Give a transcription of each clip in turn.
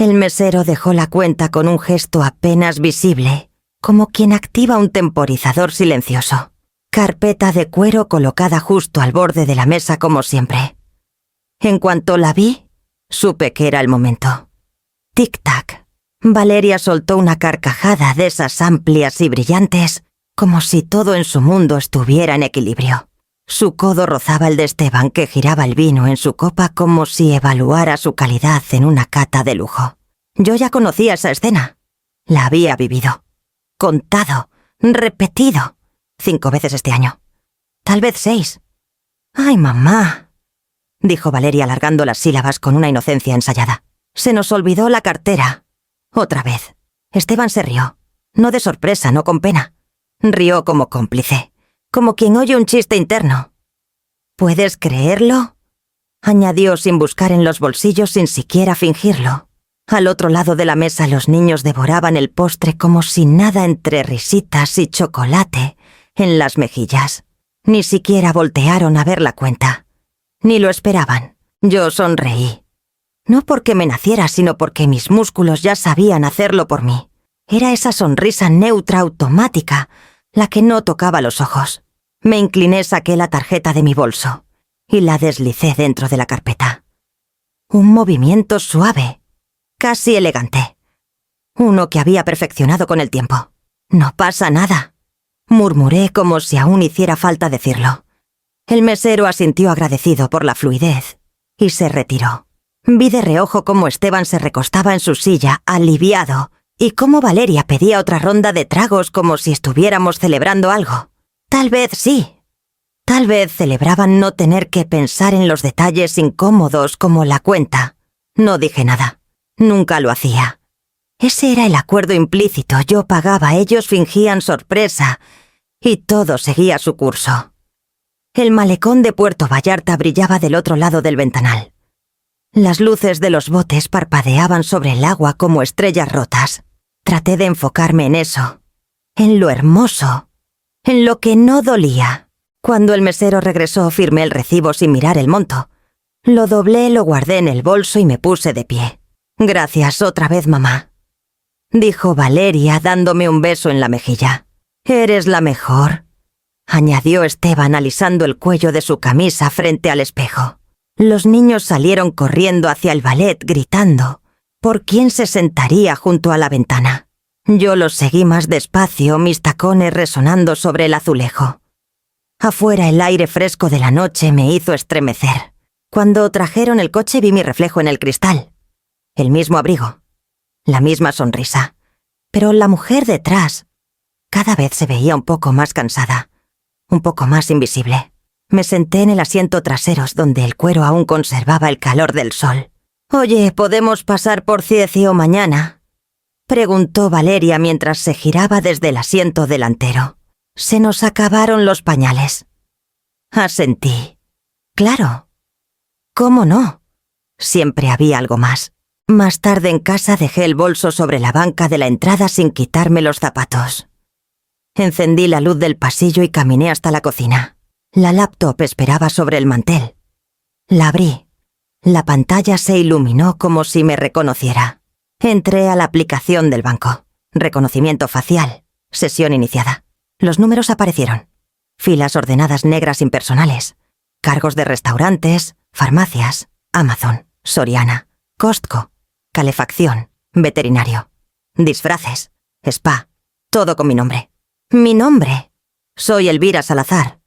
El mesero dejó la cuenta con un gesto apenas visible, como quien activa un temporizador silencioso. Carpeta de cuero colocada justo al borde de la mesa como siempre. En cuanto la vi, supe que era el momento. Tic-tac. Valeria soltó una carcajada de esas amplias y brillantes, como si todo en su mundo estuviera en equilibrio. Su codo rozaba el de Esteban, que giraba el vino en su copa como si evaluara su calidad en una cata de lujo. Yo ya conocía esa escena. La había vivido. Contado. Repetido. 5 veces este año. Tal vez 6. «Ay, mamá», dijo Valeria alargando las sílabas con una inocencia ensayada. «Se nos olvidó la cartera. Otra vez». Esteban se rió. No de sorpresa, no con pena. Rió como cómplice. Como quien oye un chiste interno. «¿Puedes creerlo?», añadió sin buscar en los bolsillos, sin siquiera fingirlo. Al otro lado de la mesa los niños devoraban el postre como si nada, entre risitas y chocolate en las mejillas. Ni siquiera voltearon a ver la cuenta. Ni lo esperaban. Yo sonreí. No porque me naciera, sino porque mis músculos ya sabían hacerlo por mí. Era esa sonrisa neutra automática la que no tocaba los ojos. Me incliné, saqué la tarjeta de mi bolso y la deslicé dentro de la carpeta. Un movimiento suave, casi elegante. Uno que había perfeccionado con el tiempo. «No pasa nada», murmuré como si aún hiciera falta decirlo. El mesero asintió agradecido por la fluidez y se retiró. Vi de reojo cómo Esteban se recostaba en su silla, aliviado, y cómo Valeria pedía otra ronda de tragos como si estuviéramos celebrando algo. Tal vez sí. Tal vez celebraban no tener que pensar en los detalles incómodos como la cuenta. No dije nada. Nunca lo hacía. Ese era el acuerdo implícito. Yo pagaba, ellos fingían sorpresa, y todo seguía su curso. El malecón de Puerto Vallarta brillaba del otro lado del ventanal. Las luces de los botes parpadeaban sobre el agua como estrellas rotas. Traté de enfocarme en eso, en lo hermoso, en lo que no dolía. Cuando el mesero regresó, firmé el recibo sin mirar el monto. Lo doblé, lo guardé en el bolso y me puse de pie. «Gracias otra vez, mamá», dijo Valeria dándome un beso en la mejilla. «Eres la mejor», añadió Esteban alisando el cuello de su camisa frente al espejo. Los niños salieron corriendo hacia el ballet gritando por quién se sentaría junto a la ventana. Yo los seguí más despacio, mis tacones resonando sobre el azulejo. Afuera el aire fresco de la noche me hizo estremecer. Cuando trajeron el coche vi mi reflejo en el cristal. El mismo abrigo, la misma sonrisa. Pero la mujer detrás cada vez se veía un poco más cansada, un poco más invisible. Me senté en el asiento trasero, donde el cuero aún conservaba el calor del sol. «Oye, ¿podemos pasar por Ciecio mañana?», preguntó Valeria mientras se giraba desde el asiento delantero. «Se nos acabaron los pañales». Asentí. «Claro. ¿Cómo no? Siempre había algo más». Más tarde en casa dejé el bolso sobre la banca de la entrada sin quitarme los zapatos. Encendí la luz del pasillo y caminé hasta la cocina. La laptop esperaba sobre el mantel. La abrí. La pantalla se iluminó como si me reconociera. Entré a la aplicación del banco. Reconocimiento facial. Sesión iniciada. Los números aparecieron. Filas ordenadas negras impersonales. Cargos de restaurantes, farmacias, Amazon, Soriana, Costco, calefacción, veterinario, disfraces, spa, todo con mi nombre. Mi nombre. Soy Elvira Salazar.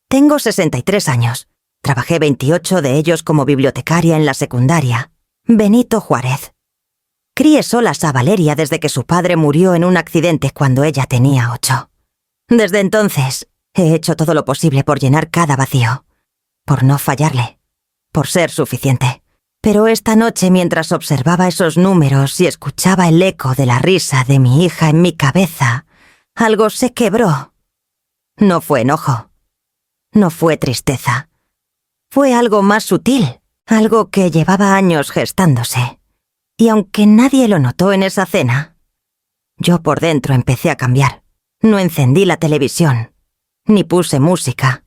Tengo 63 años. Trabajé 28 de ellos como bibliotecaria en la secundaria Benito Juárez. Crié solas a Valeria desde que su padre murió en un accidente cuando ella tenía 8. Desde entonces, he hecho todo lo posible por llenar cada vacío, por no fallarle, por ser suficiente. Pero esta noche, mientras observaba esos números y escuchaba el eco de la risa de mi hija en mi cabeza, algo se quebró. No fue enojo. No fue tristeza. Fue algo más sutil, algo que llevaba años gestándose. Y aunque nadie lo notó en esa cena, yo por dentro empecé a cambiar. No encendí la televisión, ni puse música.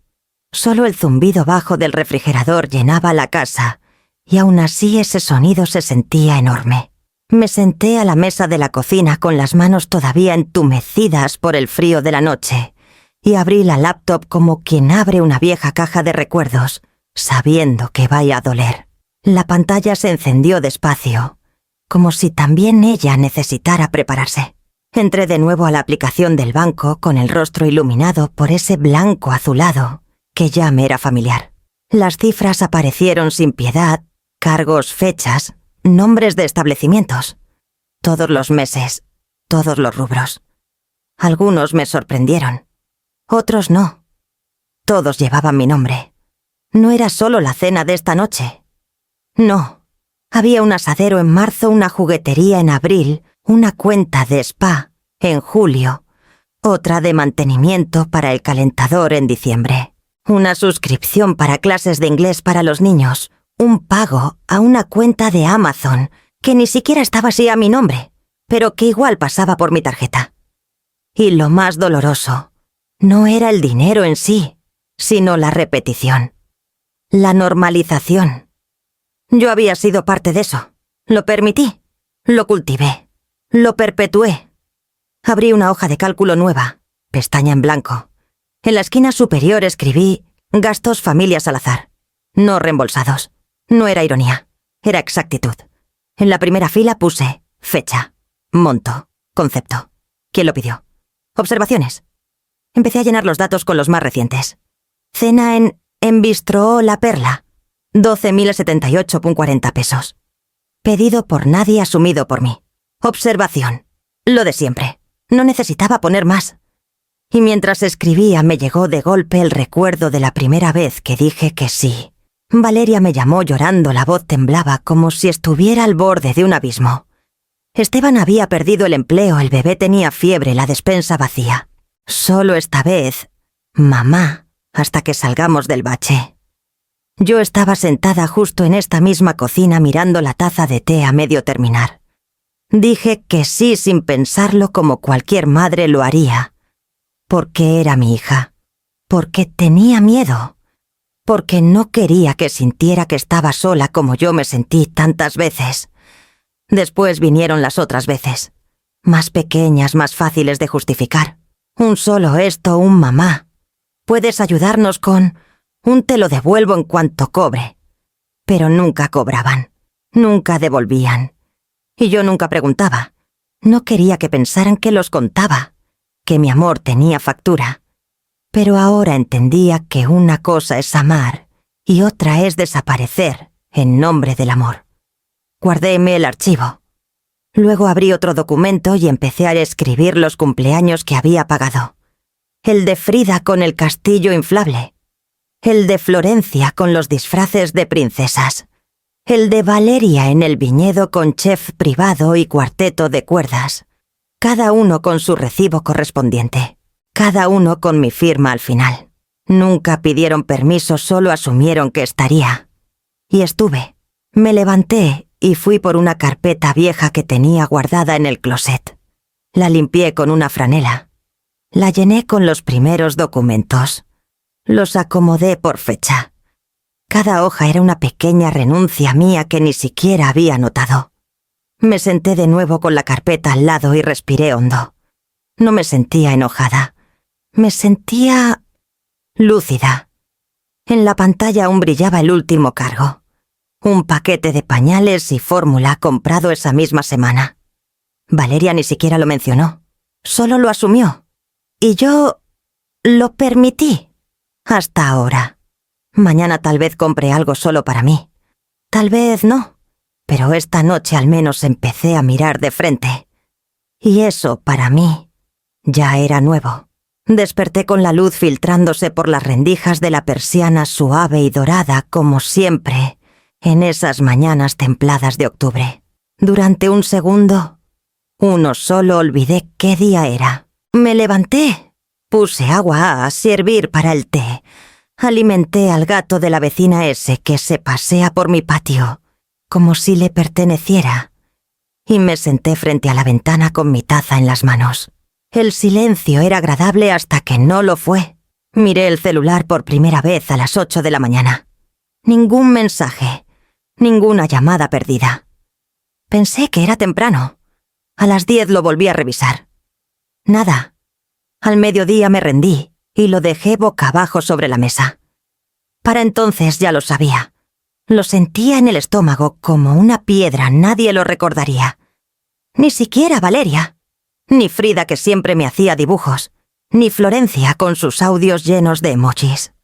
Solo el zumbido bajo del refrigerador llenaba la casa, y aún así ese sonido se sentía enorme. Me senté a la mesa de la cocina con las manos todavía entumecidas por el frío de la noche y abrí la laptop como quien abre una vieja caja de recuerdos, sabiendo que vaya a doler. La pantalla se encendió despacio, como si también ella necesitara prepararse. Entré de nuevo a la aplicación del banco con el rostro iluminado por ese blanco azulado que ya me era familiar. Las cifras aparecieron sin piedad, cargos, fechas, nombres de establecimientos. Todos los meses, todos los rubros. Algunos me sorprendieron, otros no. Todos llevaban mi nombre. No era solo la cena de esta noche. No. Había un asadero en marzo, una juguetería en abril, una cuenta de spa en julio, otra de mantenimiento para el calentador en diciembre, una suscripción para clases de inglés para los niños, un pago a una cuenta de Amazon que ni siquiera estaba así a mi nombre, pero que igual pasaba por mi tarjeta. Y lo más doloroso, no era el dinero en sí, sino la repetición, la normalización. Yo había sido parte de eso. Lo permití, lo cultivé, lo perpetué. Abrí una hoja de cálculo nueva, pestaña en blanco. En la esquina superior escribí gastos familias al azar, no reembolsados. No era ironía, era exactitud. En la primera fila puse fecha, monto, concepto. ¿Quién lo pidió? Observaciones. Empecé a llenar los datos con los más recientes. Cena en Bistró La Perla. 12.078,40 pesos. Pedido por nadie, asumido por mí. Observación. Lo de siempre. No necesitaba poner más. Y mientras escribía me llegó de golpe el recuerdo de la primera vez que dije que sí. Valeria me llamó llorando, la voz temblaba como si estuviera al borde de un abismo. Esteban había perdido el empleo, el bebé tenía fiebre, la despensa vacía. Solo esta vez, mamá, hasta que salgamos del bache. Yo estaba sentada justo en esta misma cocina mirando la taza de té a medio terminar. Dije que sí sin pensarlo como cualquier madre lo haría. Porque era mi hija. Porque tenía miedo. Porque no quería que sintiera que estaba sola como yo me sentí tantas veces. Después vinieron las otras veces. Más pequeñas, más fáciles de justificar. Un solo esto, un mamá. ¿Puedes ayudarnos con...? Un te lo devuelvo en cuanto cobre. Pero nunca cobraban, nunca devolvían. Y yo nunca preguntaba. No quería que pensaran que los contaba, que mi amor tenía factura. Pero ahora entendía que una cosa es amar y otra es desaparecer en nombre del amor. Guardéme el archivo. Luego abrí otro documento y empecé a escribir los cumpleaños que había pagado. El de Frida con el castillo inflable. El de Florencia con los disfraces de princesas. El de Valeria en el viñedo con chef privado y cuarteto de cuerdas. Cada uno con su recibo correspondiente. Cada uno con mi firma al final. Nunca pidieron permiso, solo asumieron que estaría. Y estuve. Me levanté y fui por una carpeta vieja que tenía guardada en el closet. La limpié con una franela. La llené con los primeros documentos. Los acomodé por fecha. Cada hoja era una pequeña renuncia mía que ni siquiera había notado. Me senté de nuevo con la carpeta al lado y respiré hondo. No me sentía enojada. Me sentía... lúcida. En la pantalla aún brillaba el último cargo. Un paquete de pañales y fórmula comprado esa misma semana. Valeria ni siquiera lo mencionó. Solo lo asumió. Y yo... lo permití. Hasta ahora. Mañana tal vez compre algo solo para mí. Tal vez no. Pero esta noche al menos empecé a mirar de frente. Y eso, para mí, ya era nuevo. Desperté con la luz filtrándose por las rendijas de la persiana suave y dorada, como siempre, en esas mañanas templadas de octubre. Durante un segundo, uno solo, olvidé qué día era. Me levanté. Puse agua a servir para el té. Alimenté al gato de la vecina S que se pasea por mi patio, como si le perteneciera. Y me senté frente a la ventana con mi taza en las manos. El silencio era agradable hasta que no lo fue. Miré el celular por primera vez a las 8 de la mañana. Ningún mensaje, ninguna llamada perdida. Pensé que era temprano. A las 10 lo volví a revisar. Nada. Al mediodía me rendí y lo dejé boca abajo sobre la mesa. Para entonces ya lo sabía. Lo sentía en el estómago como una piedra, nadie lo recordaría. Ni siquiera Valeria, ni Frida, que siempre me hacía dibujos, ni Florencia con sus audios llenos de emojis.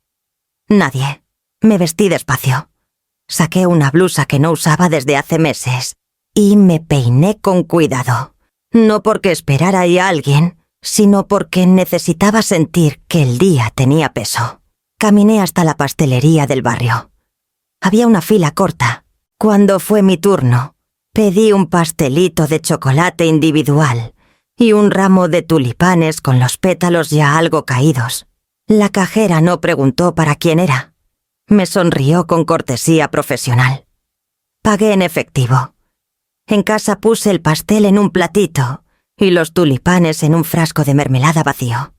Nadie. Me vestí despacio. Saqué una blusa que no usaba desde hace meses y me peiné con cuidado. No porque esperara ahí a alguien, sino porque necesitaba sentir que el día tenía peso. Caminé hasta la pastelería del barrio. Había una fila corta. Cuando fue mi turno, pedí un pastelito de chocolate individual y un ramo de tulipanes con los pétalos ya algo caídos. La cajera no preguntó para quién era. Me sonrió con cortesía profesional. Pagué en efectivo. En casa puse el pastel en un platito y los tulipanes en un frasco de mermelada vacío.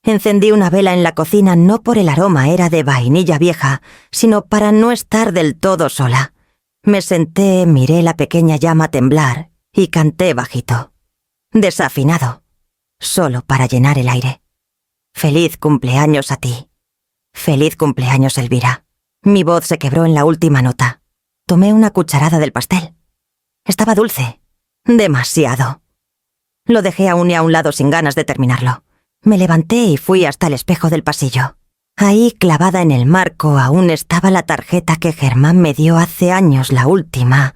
Encendí una vela en la cocina no por el aroma, era de vainilla vieja, sino para no estar del todo sola. Me senté, miré la pequeña llama temblar y canté bajito. Desafinado, solo para llenar el aire. Feliz cumpleaños a ti. Feliz cumpleaños, Elvira. Mi voz se quebró en la última nota. Tomé una cucharada del pastel. Estaba dulce. Demasiado. Lo dejé aún y a un lado sin ganas de terminarlo. Me levanté y fui hasta el espejo del pasillo. Ahí, clavada en el marco, aún estaba la tarjeta que Germán me dio hace años, la última,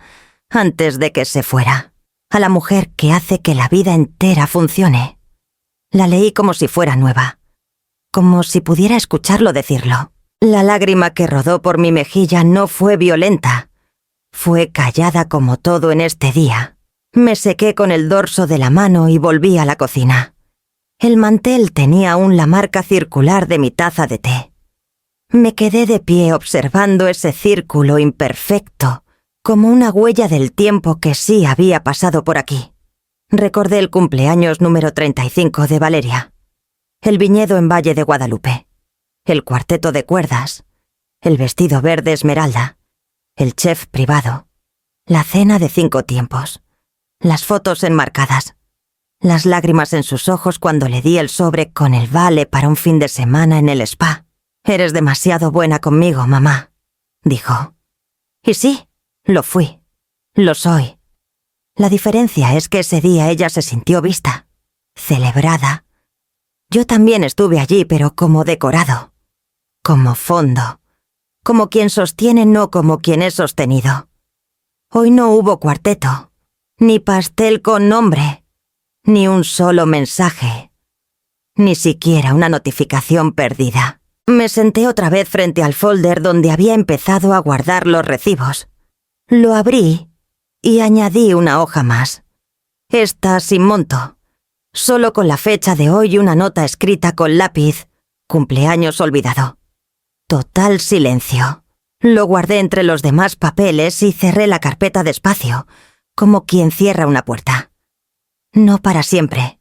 antes de que se fuera. A la mujer que hace que la vida entera funcione. La leí como si fuera nueva. Como si pudiera escucharlo decirlo. La lágrima que rodó por mi mejilla no fue violenta. Fue callada como todo en este día. Me sequé con el dorso de la mano y volví a la cocina. El mantel tenía aún la marca circular de mi taza de té. Me quedé de pie observando ese círculo imperfecto, como una huella del tiempo que sí había pasado por aquí. Recordé el cumpleaños número 35 de Valeria, el viñedo en Valle de Guadalupe, el cuarteto de cuerdas, el vestido verde esmeralda, el chef privado, la cena de 5 tiempos, las fotos enmarcadas, las lágrimas en sus ojos cuando le di el sobre con el vale para un fin de semana en el spa. «Eres demasiado buena conmigo, mamá», dijo. Y sí, lo fui. Lo soy. La diferencia es que ese día ella se sintió vista, celebrada. Yo también estuve allí, pero como decorado, como fondo, como quien sostiene, no como quien es sostenido. Hoy no hubo cuarteto, ni pastel con nombre, ni un solo mensaje, ni siquiera una notificación perdida. Me senté otra vez frente al folder donde había empezado a guardar los recibos. Lo abrí y añadí una hoja más. Esta sin monto, solo con la fecha de hoy y una nota escrita con lápiz, cumpleaños olvidado. Total silencio. Lo guardé entre los demás papeles y cerré la carpeta despacio, como quien cierra una puerta. No para siempre,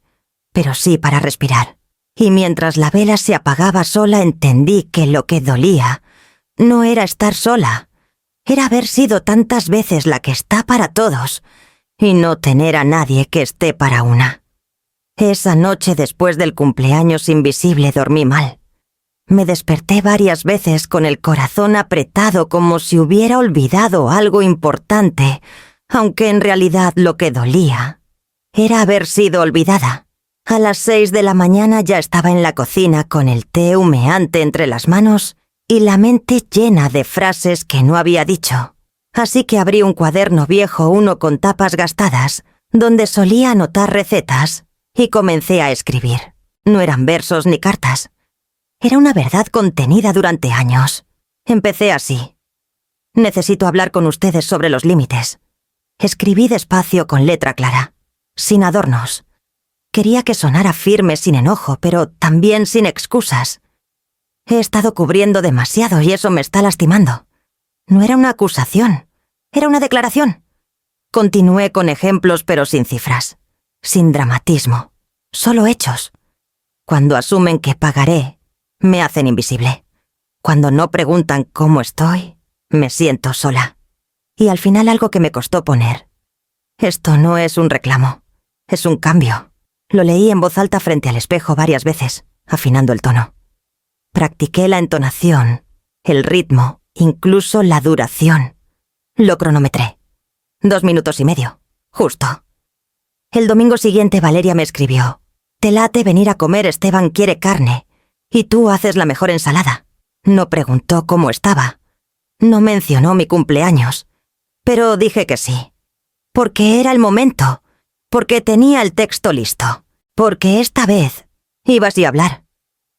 pero sí para respirar. Y mientras la vela se apagaba sola entendí que lo que dolía no era estar sola, era haber sido tantas veces la que está para todos y no tener a nadie que esté para una. Esa noche después del cumpleaños invisible dormí mal. Me desperté varias veces con el corazón apretado como si hubiera olvidado algo importante, aunque en realidad lo que dolía era haber sido olvidada. A las 6 de la mañana ya estaba en la cocina con el té humeante entre las manos y la mente llena de frases que no había dicho. Así que abrí un cuaderno viejo, uno con tapas gastadas, donde solía anotar recetas, y comencé a escribir. No eran versos ni cartas. Era una verdad contenida durante años. Empecé así. Necesito hablar con ustedes sobre los límites. Escribí despacio con letra clara, sin adornos. Quería que sonara firme sin enojo, pero también sin excusas. He estado cubriendo demasiado y eso me está lastimando. No era una acusación, era una declaración. Continué con ejemplos pero sin cifras, sin dramatismo, solo hechos. Cuando asumen que pagaré, me hacen invisible. Cuando no preguntan cómo estoy, me siento sola. Y al final algo que me costó poner. Esto no es un reclamo, es un cambio. Lo leí en voz alta frente al espejo varias veces, afinando el tono. Practiqué la entonación, el ritmo, incluso la duración. Lo cronometré. 2 minutos y medio, justo. El domingo siguiente Valeria me escribió: «Te late venir a comer, Esteban quiere carne, y tú haces la mejor ensalada». No preguntó cómo estaba. No mencionó mi cumpleaños, pero dije que sí. Porque era el momento, porque tenía el texto listo, porque esta vez ibas a hablar.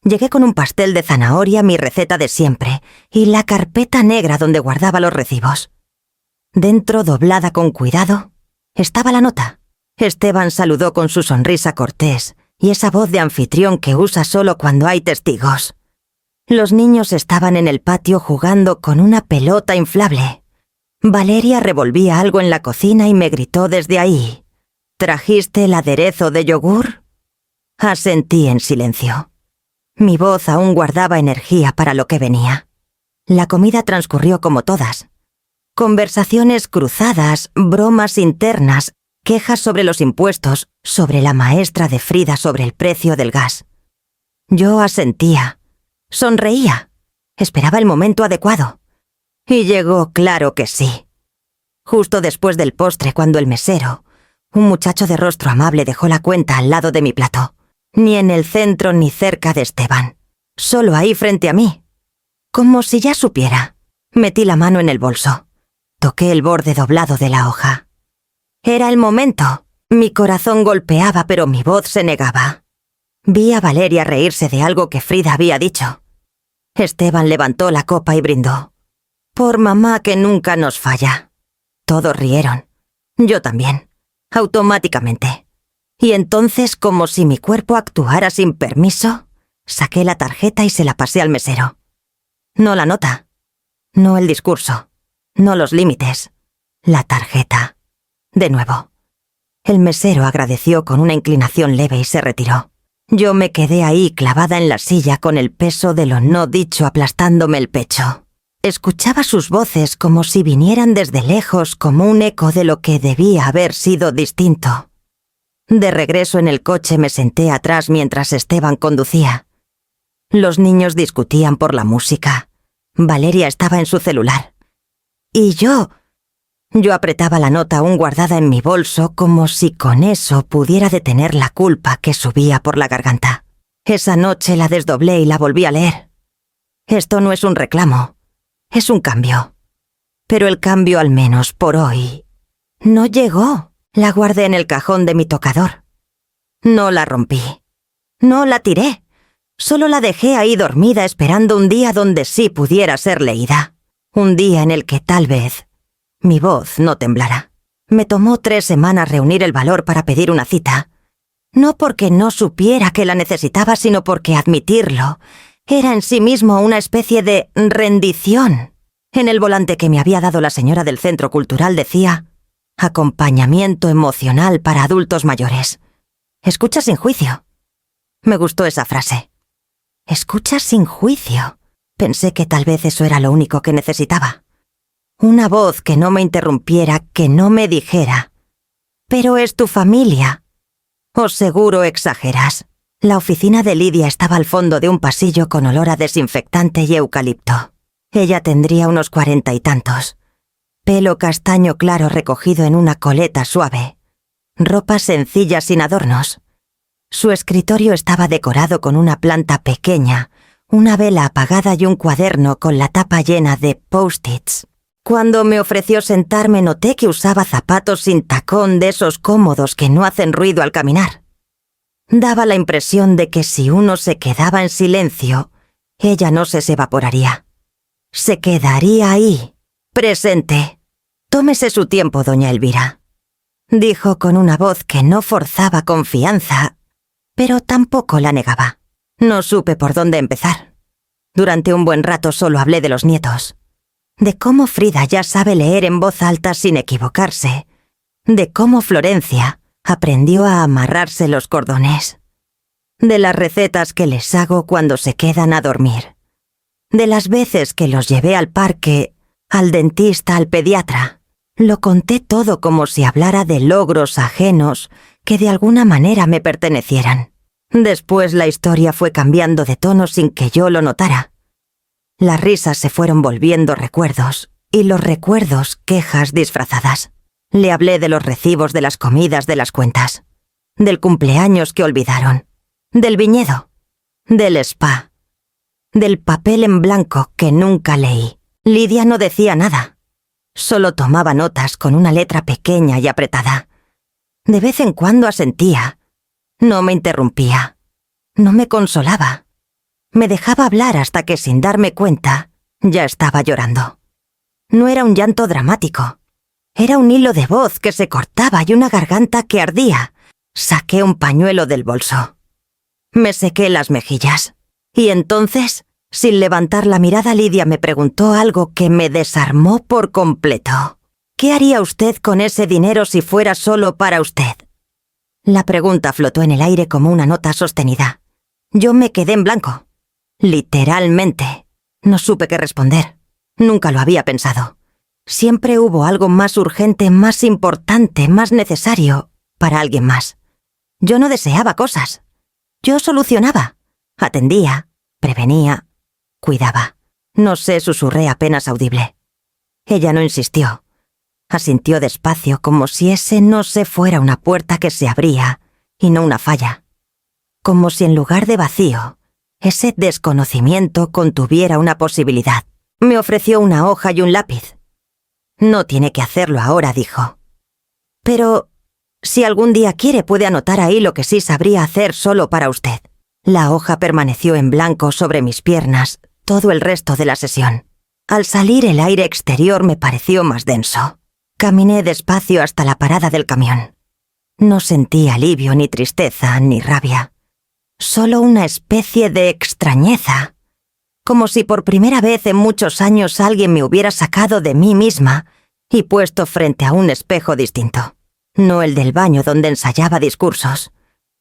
Llegué con un pastel de zanahoria, mi receta de siempre, y la carpeta negra donde guardaba los recibos. Dentro, doblada con cuidado, estaba la nota. Esteban saludó con su sonrisa cortés y esa voz de anfitrión que usa solo cuando hay testigos. Los niños estaban en el patio jugando con una pelota inflable. Valeria revolvía algo en la cocina y me gritó desde ahí: «¿Trajiste el aderezo de yogur?». Asentí en silencio. Mi voz aún guardaba energía para lo que venía. La comida transcurrió como todas. Conversaciones cruzadas, bromas internas, quejas sobre los impuestos, sobre la maestra de Frida, sobre el precio del gas. Yo asentía, sonreía, esperaba el momento adecuado. Y llegó, claro que sí. Justo después del postre, cuando el mesero, un muchacho de rostro amable, dejó la cuenta al lado de mi plato. Ni en el centro ni cerca de Esteban. Solo ahí frente a mí. Como si ya supiera. Metí la mano en el bolso. Toqué el borde doblado de la hoja. Era el momento. Mi corazón golpeaba, pero mi voz se negaba. Vi a Valeria reírse de algo que Frida había dicho. Esteban levantó la copa y brindó. «Por mamá que nunca nos falla». Todos rieron. Yo también. Automáticamente. Y entonces, como si mi cuerpo actuara sin permiso, saqué la tarjeta y se la pasé al mesero. No la nota. No el discurso. No los límites. La tarjeta. De nuevo. El mesero agradeció con una inclinación leve y se retiró. Yo me quedé ahí clavada en la silla con el peso de lo no dicho aplastándome el pecho. Escuchaba sus voces como si vinieran desde lejos, como un eco de lo que debía haber sido distinto. De regreso en el coche me senté atrás mientras Esteban conducía. Los niños discutían por la música. Valeria estaba en su celular. Y yo apretaba la nota aún guardada en mi bolso como si con eso pudiera detener la culpa que subía por la garganta. Esa noche la desdoblé y la volví a leer. Esto no es un reclamo, es un cambio. Pero el cambio, al menos por hoy, no llegó. La guardé en el cajón de mi tocador. No la rompí. No la tiré. Solo la dejé ahí dormida esperando un día donde sí pudiera ser leída. Un día en el que tal vez mi voz no temblara. Me tomó 3 semanas reunir el valor para pedir una cita. No porque no supiera que la necesitaba, sino porque admitirlo era en sí mismo una especie de rendición. En el volante que me había dado la señora del centro cultural decía: «Acompañamiento emocional para adultos mayores». Escucha sin juicio. Me gustó esa frase. Escucha sin juicio. Pensé que tal vez eso era lo único que necesitaba. Una voz que no me interrumpiera, que no me dijera: «Pero es tu familia». O seguro exageras. La oficina de Lidia estaba al fondo de un pasillo con olor a desinfectante y eucalipto. Ella tendría unos 40 y tantos. Pelo castaño claro recogido en una coleta suave. Ropa sencilla sin adornos. Su escritorio estaba decorado con una planta pequeña, una vela apagada y un cuaderno con la tapa llena de post-its. Cuando me ofreció sentarme noté que usaba zapatos sin tacón, de esos cómodos que no hacen ruido al caminar. Daba la impresión de que si uno se quedaba en silencio, ella no se evaporaría. Se quedaría ahí, presente. «Tómese su tiempo, doña Elvira», dijo con una voz que no forzaba confianza, pero tampoco la negaba. No supe por dónde empezar. Durante un buen rato solo hablé de los nietos, de cómo Frida ya sabe leer en voz alta sin equivocarse, de cómo Florencia aprendió a amarrarse los cordones, de las recetas que les hago cuando se quedan a dormir, de las veces que los llevé al parque, al dentista, al pediatra. Lo conté todo como si hablara de logros ajenos que de alguna manera me pertenecieran. Después la historia fue cambiando de tono sin que yo lo notara. Las risas se fueron volviendo recuerdos, y los recuerdos quejas disfrazadas. Le hablé de los recibos de las comidas de las cuentas, del cumpleaños que olvidaron, del viñedo, del spa, del papel en blanco que nunca leí. Lidia no decía nada. Solo tomaba notas con una letra pequeña y apretada. De vez en cuando asentía. No me interrumpía. No me consolaba. Me dejaba hablar hasta que, sin darme cuenta, ya estaba llorando. No era un llanto dramático. Era un hilo de voz que se cortaba y una garganta que ardía. Saqué un pañuelo del bolso. Me sequé las mejillas. Y entonces, sin levantar la mirada, Lidia me preguntó algo que me desarmó por completo. ¿Qué haría usted con ese dinero si fuera solo para usted? La pregunta flotó en el aire como una nota sostenida. Yo me quedé en blanco. Literalmente. No supe qué responder. Nunca lo había pensado. Siempre hubo algo más urgente, más importante, más necesario para alguien más. Yo no deseaba cosas. Yo solucionaba. Atendía, prevenía, cuidaba. No sé, susurré apenas audible. Ella no insistió. Asintió despacio como si ese no sé fuera una puerta que se abría y no una falla. Como si en lugar de vacío, ese desconocimiento contuviera una posibilidad. Me ofreció una hoja y un lápiz. No tiene que hacerlo ahora, dijo. Pero si algún día quiere puede anotar ahí lo que sí sabría hacer solo para usted. La hoja permaneció en blanco sobre mis piernas todo el resto de la sesión. Al salir el aire exterior me pareció más denso. Caminé despacio hasta la parada del camión. No sentí alivio, ni tristeza, ni rabia. Solo una especie de extrañeza. Como si por primera vez en muchos años alguien me hubiera sacado de mí misma y puesto frente a un espejo distinto. No el del baño donde ensayaba discursos.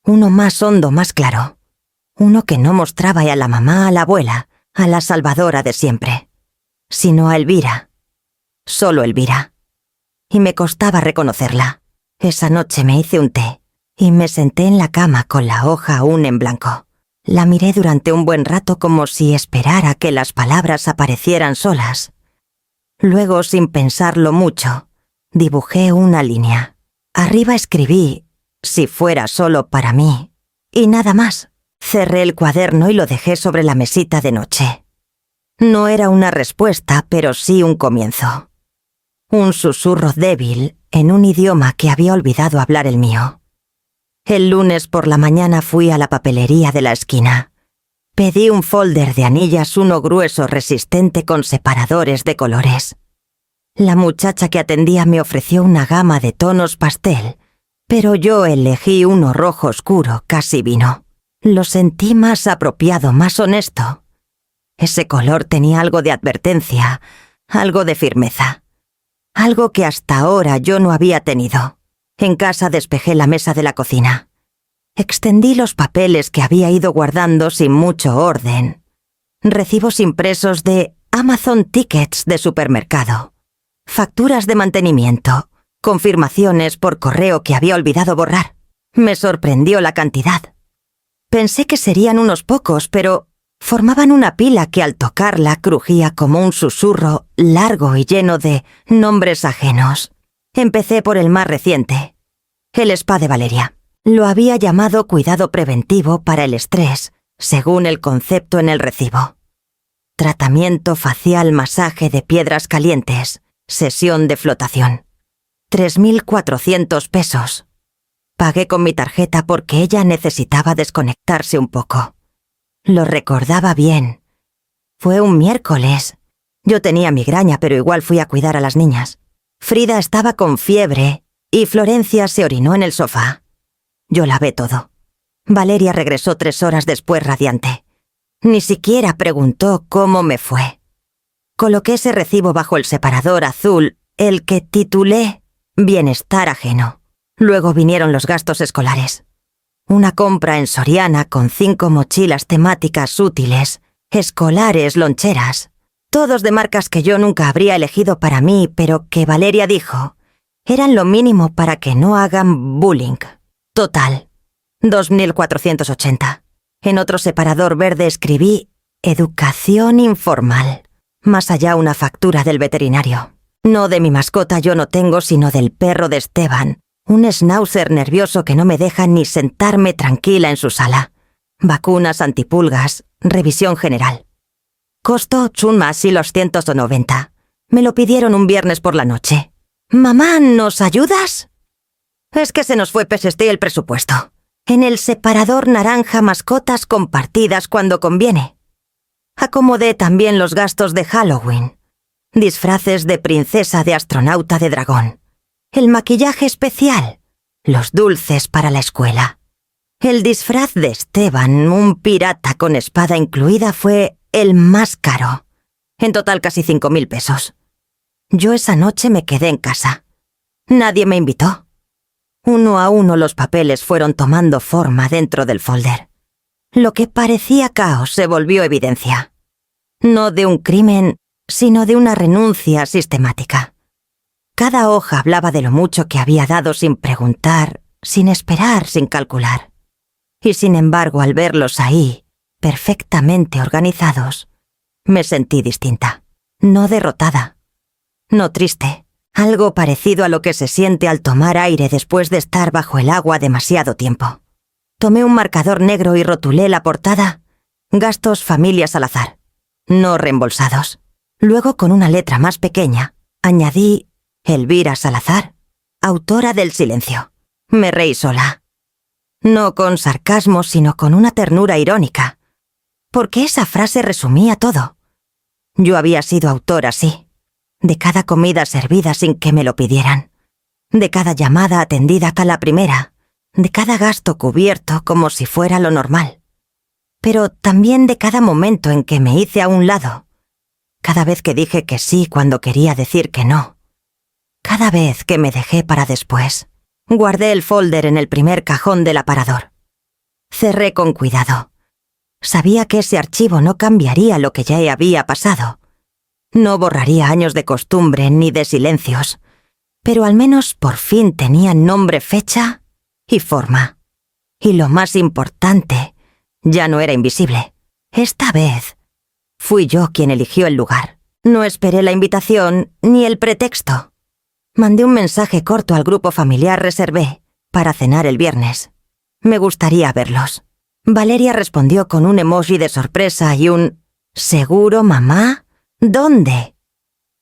Uno más hondo, más claro. Uno que no mostraba a la mamá, a la abuela, a la salvadora de siempre, sino a Elvira. Solo Elvira. Y me costaba reconocerla. Esa noche me hice un té y me senté en la cama con la hoja aún en blanco. La miré durante un buen rato como si esperara que las palabras aparecieran solas. Luego, sin pensarlo mucho, dibujé una línea. Arriba escribí, si fuera solo para mí, y nada más. Cerré el cuaderno y lo dejé sobre la mesita de noche. No era una respuesta, pero sí un comienzo. Un susurro débil en un idioma que había olvidado hablar el mío. El lunes por la mañana fui a la papelería de la esquina. Pedí un folder de anillas, uno grueso, resistente, con separadores de colores. La muchacha que atendía me ofreció una gama de tonos pastel, pero yo elegí uno rojo oscuro, casi vino. Lo sentí más apropiado, más honesto. Ese color tenía algo de advertencia, algo de firmeza. Algo que hasta ahora yo no había tenido. En casa despejé la mesa de la cocina. Extendí los papeles que había ido guardando sin mucho orden. Recibos impresos de Amazon Tickets de supermercado. Facturas de mantenimiento. Confirmaciones por correo que había olvidado borrar. Me sorprendió la cantidad. Pensé que serían unos pocos, pero formaban una pila que al tocarla crujía como un susurro largo y lleno de nombres ajenos. Empecé por el más reciente, el spa de Valeria. Lo había llamado cuidado preventivo para el estrés, según el concepto en el recibo. Tratamiento facial, masaje de piedras calientes, sesión de flotación. 3.400 pesos. Pagué con mi tarjeta porque ella necesitaba desconectarse un poco. Lo recordaba bien. Fue un miércoles. Yo tenía migraña, pero igual fui a cuidar a las niñas. Frida estaba con fiebre y Florencia se orinó en el sofá. Yo lavé todo. Valeria regresó 3 horas después radiante. Ni siquiera preguntó cómo me fue. Coloqué ese recibo bajo el separador azul, el que titulé Bienestar ajeno. Luego vinieron los gastos escolares. Una compra en Soriana con 5 mochilas temáticas útiles, escolares, loncheras. Todos de marcas que yo nunca habría elegido para mí, pero que Valeria dijo eran lo mínimo para que no hagan bullying. Total, 2.480. En otro separador verde escribí educación informal. Más allá una factura del veterinario. No de mi mascota yo no tengo, sino del perro de Esteban, un schnauzer nervioso que no me deja ni sentarme tranquila en su sala. Vacunas antipulgas, revisión general. Costo Chunmasi los 190. Me lo pidieron un viernes por la noche. «Mamá, ¿nos ayudas?» Es que se nos fue PST el presupuesto. En el separador naranja mascotas compartidas cuando conviene. Acomodé también los gastos de Halloween. Disfraces de princesa, de astronauta, de dragón. El maquillaje especial. Los dulces para la escuela. El disfraz de Esteban, un pirata con espada incluida, fue el más caro. En total casi 5.000 pesos. Yo esa noche me quedé en casa. Nadie me invitó. Uno a uno los papeles fueron tomando forma dentro del folder. Lo que parecía caos se volvió evidencia. No de un crimen, sino de una renuncia sistemática. Cada hoja hablaba de lo mucho que había dado sin preguntar, sin esperar, sin calcular. Y sin embargo, al verlos ahí, perfectamente organizados, me sentí distinta. No derrotada. No triste. Algo parecido a lo que se siente al tomar aire después de estar bajo el agua demasiado tiempo. Tomé un marcador negro y rotulé la portada «Gastos familias al azar, no reembolsados». Luego, con una letra más pequeña, añadí «Elvira Salazar, autora del silencio». Me reí sola. No con sarcasmo, sino con una ternura irónica. Porque esa frase resumía todo. Yo había sido autora, sí. De cada comida servida sin que me lo pidieran. De cada llamada atendida a la primera. De cada gasto cubierto como si fuera lo normal. Pero también de cada momento en que me hice a un lado. Cada vez que dije que sí cuando quería decir que no. Cada vez que me dejé para después. Guardé el folder en el primer cajón del aparador. Cerré con cuidado. Sabía que ese archivo no cambiaría lo que ya había pasado. No borraría años de costumbre ni de silencios, pero al menos por fin tenía nombre, fecha y forma. Y lo más importante, ya no era invisible. Esta vez, fui yo quien eligió el lugar. No esperé la invitación ni el pretexto. Mandé un mensaje corto al grupo familiar reservé para cenar el viernes. Me gustaría verlos. Valeria respondió con un emoji de sorpresa y un «¿Seguro, mamá? ¿Dónde?»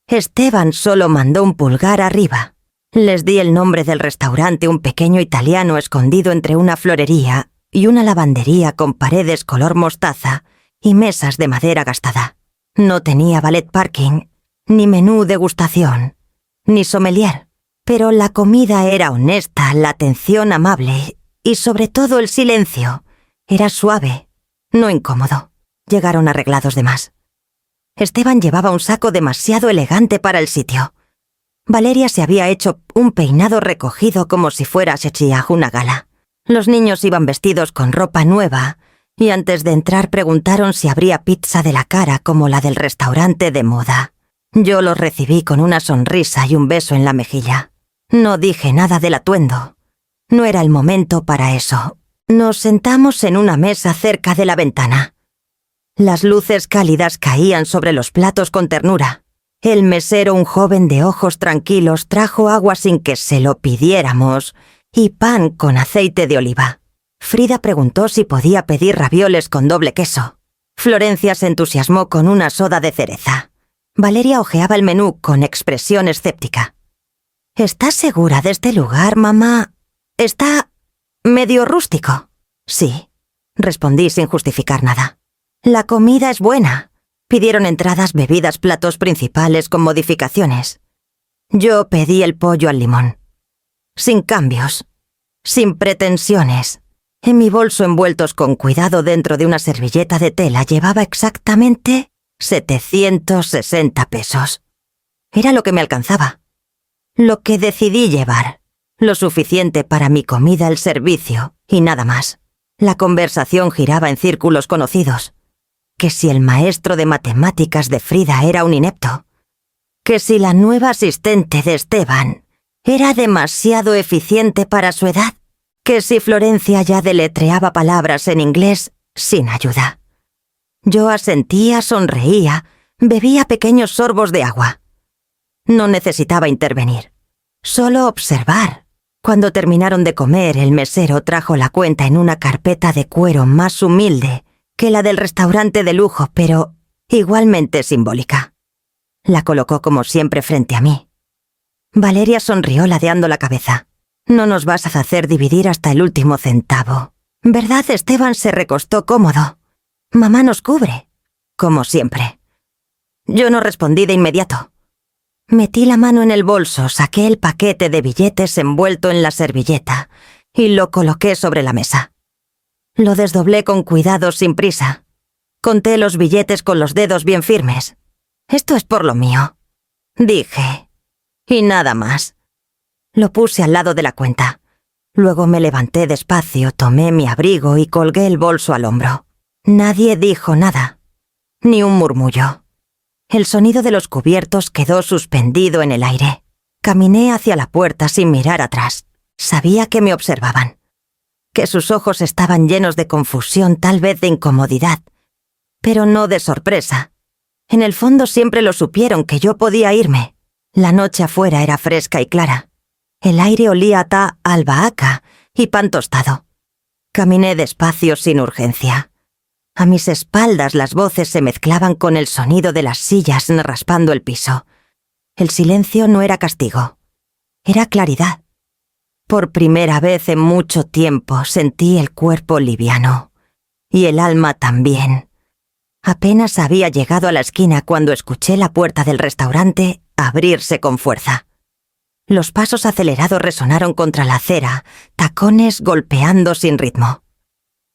Esteban solo mandó un pulgar arriba. Les di el nombre del restaurante, un pequeño italiano escondido entre una florería y una lavandería con paredes color mostaza y mesas de madera gastada. No tenía valet parking, ni menú degustación, ni sommelier, pero la comida era honesta, la atención amable y sobre todo el silencio era suave, no incómodo. Llegaron arreglados de más. Esteban llevaba un saco demasiado elegante para el sitio. Valeria se había hecho un peinado recogido como si fuera Shechiah una gala. Los niños iban vestidos con ropa nueva y antes de entrar preguntaron si habría pizza de la cara como la del restaurante de moda. Yo los recibí con una sonrisa y un beso en la mejilla. No dije nada del atuendo. No era el momento para eso. Nos sentamos en una mesa cerca de la ventana. Las luces cálidas caían sobre los platos con ternura. El mesero, un joven de ojos tranquilos, trajo agua sin que se lo pidiéramos y pan con aceite de oliva. Frida preguntó si podía pedir ravioles con doble queso. Florencia se entusiasmó con una soda de cereza. Valeria hojeaba el menú con expresión escéptica. «¿Estás segura de este lugar, mamá? Está medio rústico». «Sí», respondí sin justificar nada. «La comida es buena». Pidieron entradas, bebidas, platos principales con modificaciones. Yo pedí el pollo al limón. Sin cambios. Sin pretensiones. En mi bolso, envueltos con cuidado dentro de una servilleta de tela, llevaba exactamente 760 pesos. Era lo que me alcanzaba. Lo que decidí llevar. Lo suficiente para mi comida, el servicio y nada más. La conversación giraba en círculos conocidos. que si el maestro de matemáticas de Frida era un inepto, que si la nueva asistente de Esteban era demasiado eficiente para su edad, que si Florencia ya deletreaba palabras en inglés sin ayuda. Yo asentía, sonreía, bebía pequeños sorbos de agua. No necesitaba intervenir, solo observar. Cuando terminaron de comer, el mesero trajo la cuenta en una carpeta de cuero más humilde que la del restaurante de lujo, pero igualmente simbólica. La colocó como siempre frente a mí. Valeria sonrió ladeando la cabeza. No nos vas a hacer dividir hasta el último centavo. ¿Verdad? Esteban se recostó cómodo. Mamá nos cubre, como siempre. Yo no respondí de inmediato. Metí la mano en el bolso, saqué el paquete de billetes envuelto en la servilleta y lo coloqué sobre la mesa. Lo desdoblé con cuidado sin prisa. Conté los billetes con los dedos bien firmes. Esto es por lo mío, dije. Y nada más. Lo puse al lado de la cuenta. Luego me levanté despacio, tomé mi abrigo y colgué el bolso al hombro. Nadie dijo nada, ni un murmullo. El sonido de los cubiertos quedó suspendido en el aire. Caminé hacia la puerta sin mirar atrás. Sabía que me observaban, que sus ojos estaban llenos de confusión, tal vez de incomodidad, pero no de sorpresa. En el fondo siempre lo supieron que yo podía irme. La noche afuera era fresca y clara. El aire olía a albahaca y pan tostado. Caminé despacio sin urgencia. A mis espaldas las voces se mezclaban con el sonido de las sillas raspando el piso. El silencio no era castigo, era claridad. Por primera vez en mucho tiempo sentí el cuerpo liviano, y el alma también. Apenas había llegado a la esquina cuando escuché la puerta del restaurante abrirse con fuerza. Los pasos acelerados resonaron contra la acera, tacones golpeando sin ritmo.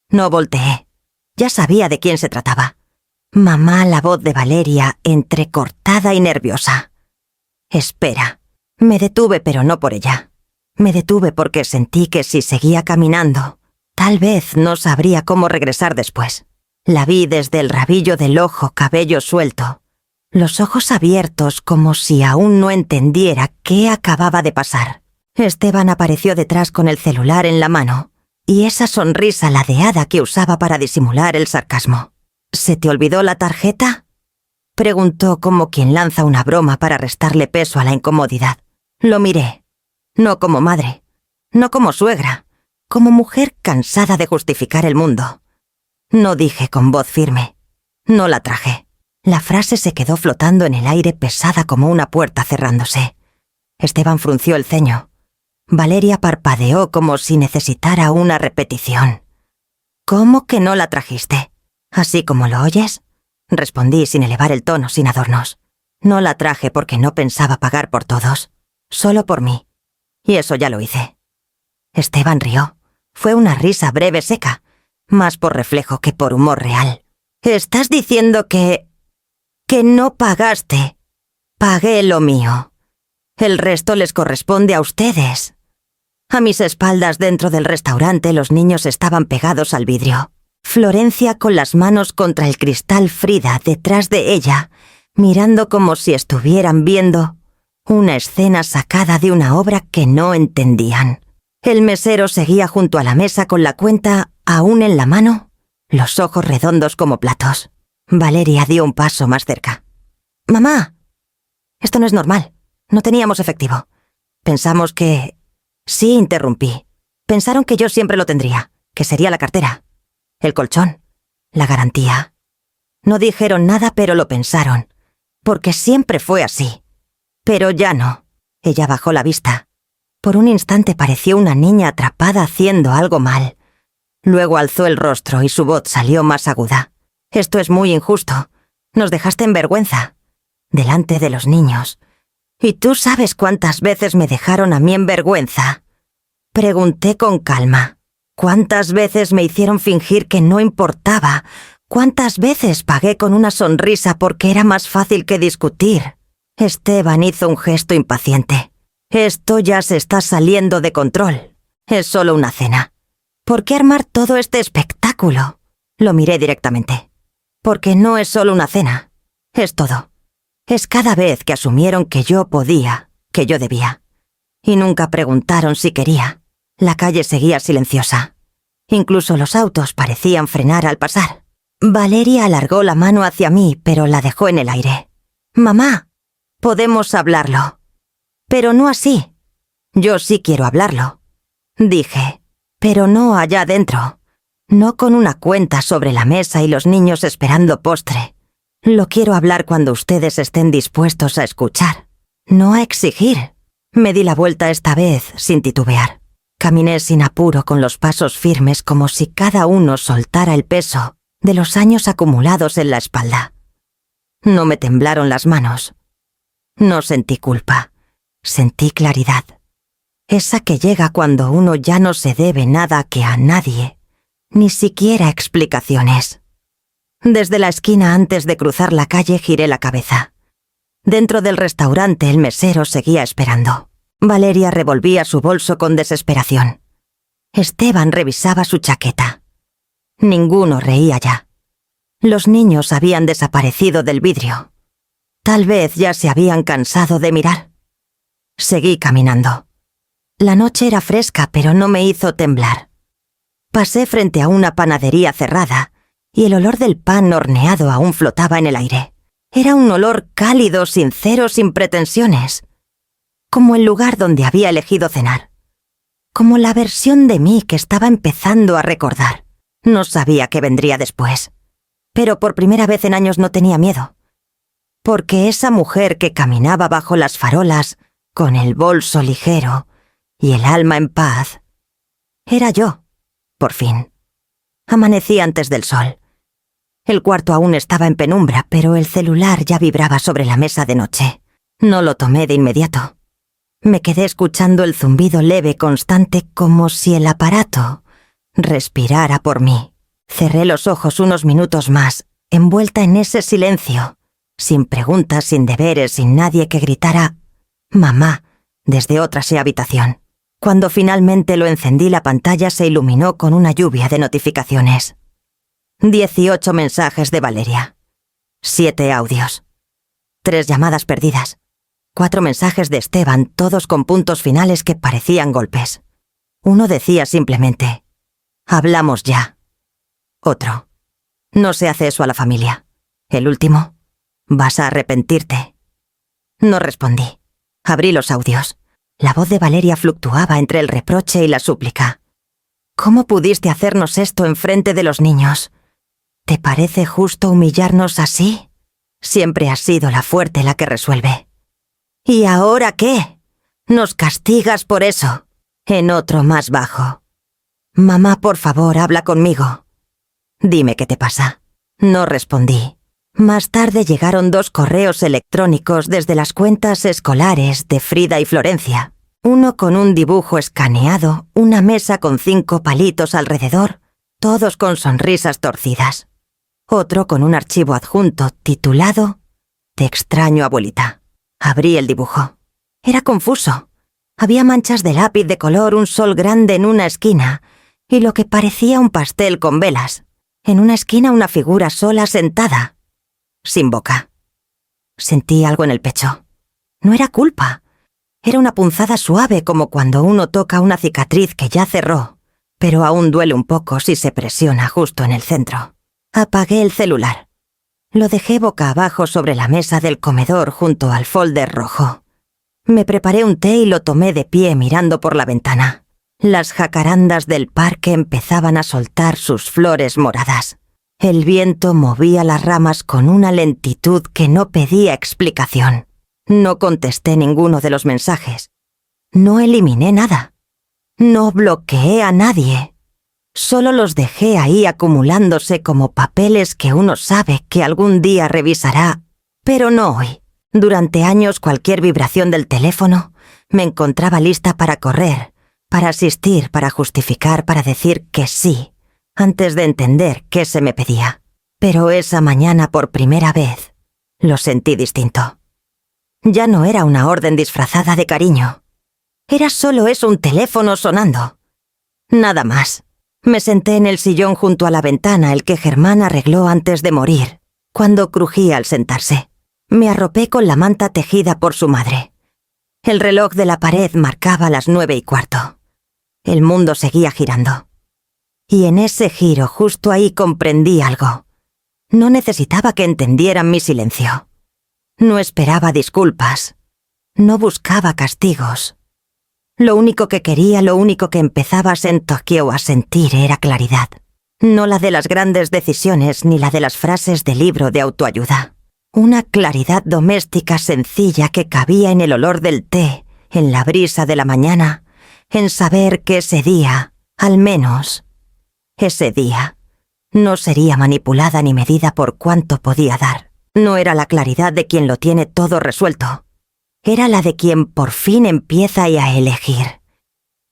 No volteé. Ya sabía de quién se trataba. Mamá, la voz de Valeria, entrecortada y nerviosa. Espera. Me detuve, pero no por ella. Me detuve porque sentí que si seguía caminando, tal vez no sabría cómo regresar después. La vi desde el rabillo del ojo, cabello suelto, los ojos abiertos como si aún no entendiera qué acababa de pasar. Esteban apareció detrás con el celular en la mano y esa sonrisa ladeada que usaba para disimular el sarcasmo. ¿Se te olvidó la tarjeta?, preguntó como quien lanza una broma para restarle peso a la incomodidad. Lo miré. No como madre, no como suegra, como mujer cansada de justificar el mundo. No dije con voz firme. No la traje. La frase se quedó flotando en el aire pesada como una puerta cerrándose. Esteban frunció el ceño. Valeria parpadeó como si necesitara una repetición. ¿Cómo que no la trajiste? ¿Así como lo oyes? Respondí sin elevar el tono, sin adornos. No la traje porque no pensaba pagar por todos, solo por mí. Y eso ya lo hice. Esteban rió. Fue una risa breve, seca, más por reflejo que por humor real. ¿Estás diciendo que no pagaste? Pagué lo mío. El resto les corresponde a ustedes. A mis espaldas dentro del restaurante los niños estaban pegados al vidrio. Florencia con las manos contra el cristal, Frida detrás de ella, mirando como si estuvieran viendo una escena sacada de una obra que no entendían. El mesero seguía junto a la mesa con la cuenta aún en la mano, los ojos redondos como platos. Valeria dio un paso más cerca. «Mamá, esto no es normal. No teníamos efectivo. Pensamos que...» Sí, interrumpí. Pensaron que yo siempre lo tendría, que sería la cartera, el colchón, la garantía. No dijeron nada, pero lo pensaron, porque siempre fue así. Pero ya no. Ella bajó la vista. Por un instante pareció una niña atrapada haciendo algo mal. Luego alzó el rostro y su voz salió más aguda. «Esto es muy injusto. Nos dejaste en vergüenza. Delante de los niños. ¿Y tú sabes cuántas veces me dejaron a mí en vergüenza?», pregunté con calma. ¿Cuántas veces me hicieron fingir que no importaba? ¿Cuántas veces pagué con una sonrisa porque era más fácil que discutir? Esteban hizo un gesto impaciente. «Esto ya se está saliendo de control. Es solo una cena. ¿Por qué armar todo este espectáculo?». Lo miré directamente. Porque no es solo una cena. Es todo. Es cada vez que asumieron que yo podía, que yo debía. Y nunca preguntaron si quería. La calle seguía silenciosa. Incluso los autos parecían frenar al pasar. Valeria alargó la mano hacia mí, pero la dejó en el aire. «Mamá, podemos hablarlo». «Pero no así. Yo sí quiero hablarlo», dije, «pero no allá adentro. No con una cuenta sobre la mesa y los niños esperando postre. Lo quiero hablar cuando ustedes estén dispuestos a escuchar, no a exigir». Me di la vuelta esta vez sin titubear. Caminé sin apuro con los pasos firmes como si cada uno soltara el peso de los años acumulados en la espalda. No me temblaron las manos. No sentí culpa. Sentí claridad. Esa que llega cuando uno ya no se debe nada que a nadie, ni siquiera explicaciones. Desde la esquina antes de cruzar la calle giré la cabeza. Dentro del restaurante el mesero seguía esperando. Valeria revolvía su bolso con desesperación. Esteban revisaba su chaqueta. Ninguno reía ya. Los niños habían desaparecido del vidrio. Tal vez ya se habían cansado de mirar. Seguí caminando. La noche era fresca, pero no me hizo temblar. Pasé frente a una panadería cerrada y el olor del pan horneado aún flotaba en el aire. Era un olor cálido, sincero, sin pretensiones. Como el lugar donde había elegido cenar. Como la versión de mí que estaba empezando a recordar. No sabía qué vendría después. Pero por primera vez en años no tenía miedo. Porque esa mujer que caminaba bajo las farolas, con el bolso ligero y el alma en paz, era yo, por fin. Amanecí antes del sol. El cuarto aún estaba en penumbra, pero el celular ya vibraba sobre la mesa de noche. No lo tomé de inmediato. Me quedé escuchando el zumbido leve constante como si el aparato respirara por mí. Cerré los ojos unos minutos más, envuelta en ese silencio, sin preguntas, sin deberes, sin nadie que gritara «mamá» desde otra habitación. Cuando finalmente lo encendí, la pantalla se iluminó con una lluvia de notificaciones. 18 mensajes de Valeria. 7 audios. 3 llamadas perdidas. 4 mensajes de Esteban, todos con puntos finales que parecían golpes. Uno decía simplemente «hablamos ya». Otro «no se hace eso a la familia». El último «vas a arrepentirte». No respondí. Abrí los audios. La voz de Valeria fluctuaba entre el reproche y la súplica. «¿Cómo pudiste hacernos esto enfrente de los niños? ¿Te parece justo humillarnos así? Siempre has sido la fuerte la que resuelve. ¿Y ahora qué? Nos castigas por eso». En otro más bajo. «Mamá, por favor, habla conmigo. Dime qué te pasa». No respondí. Más tarde llegaron 2 correos electrónicos desde las cuentas escolares de Frida y Florencia. Uno con un dibujo escaneado, una mesa con 5 palitos alrededor, todos con sonrisas torcidas. Otro con un archivo adjunto titulado «Te extraño, abuelita». Abrí el dibujo. Era confuso. Había manchas de lápiz de color, un sol grande en una esquina y lo que parecía un pastel con velas. En una esquina una figura sola sentada, sin boca. Sentí algo en el pecho. No era culpa. Era una punzada suave como cuando uno toca una cicatriz que ya cerró, pero aún duele un poco si se presiona justo en el centro. Apagué el celular. Lo dejé boca abajo sobre la mesa del comedor junto al folder rojo. Me preparé un té y lo tomé de pie mirando por la ventana. Las jacarandas del parque empezaban a soltar sus flores moradas. El viento movía las ramas con una lentitud que no pedía explicación. No contesté ninguno de los mensajes. No eliminé nada. No bloqueé a nadie. Solo los dejé ahí acumulándose como papeles que uno sabe que algún día revisará, pero no hoy. Durante años cualquier vibración del teléfono me encontraba lista para correr, para asistir, para justificar, para decir que sí, antes de entender qué se me pedía. Pero esa mañana por primera vez lo sentí distinto. Ya no era una orden disfrazada de cariño. Era solo eso, un teléfono sonando. Nada más. Me senté en el sillón junto a la ventana, el que Germán arregló antes de morir, cuando crujía al sentarse. Me arropé con la manta tejida por su madre. El reloj de la pared marcaba las 9:15. El mundo seguía girando. Y en ese giro, justo ahí, comprendí algo. No necesitaba que entendieran mi silencio. No esperaba disculpas. No buscaba castigos. Lo único que quería, lo único que empezaba a sentir era claridad. No la de las grandes decisiones ni la de las frases de libro de autoayuda. Una claridad doméstica sencilla que cabía en el olor del té, en la brisa de la mañana, en saber que ese día, al menos, ese día, no sería manipulada ni medida por cuánto podía dar. No era la claridad de quien lo tiene todo resuelto. Era la de quien por fin empieza a elegir.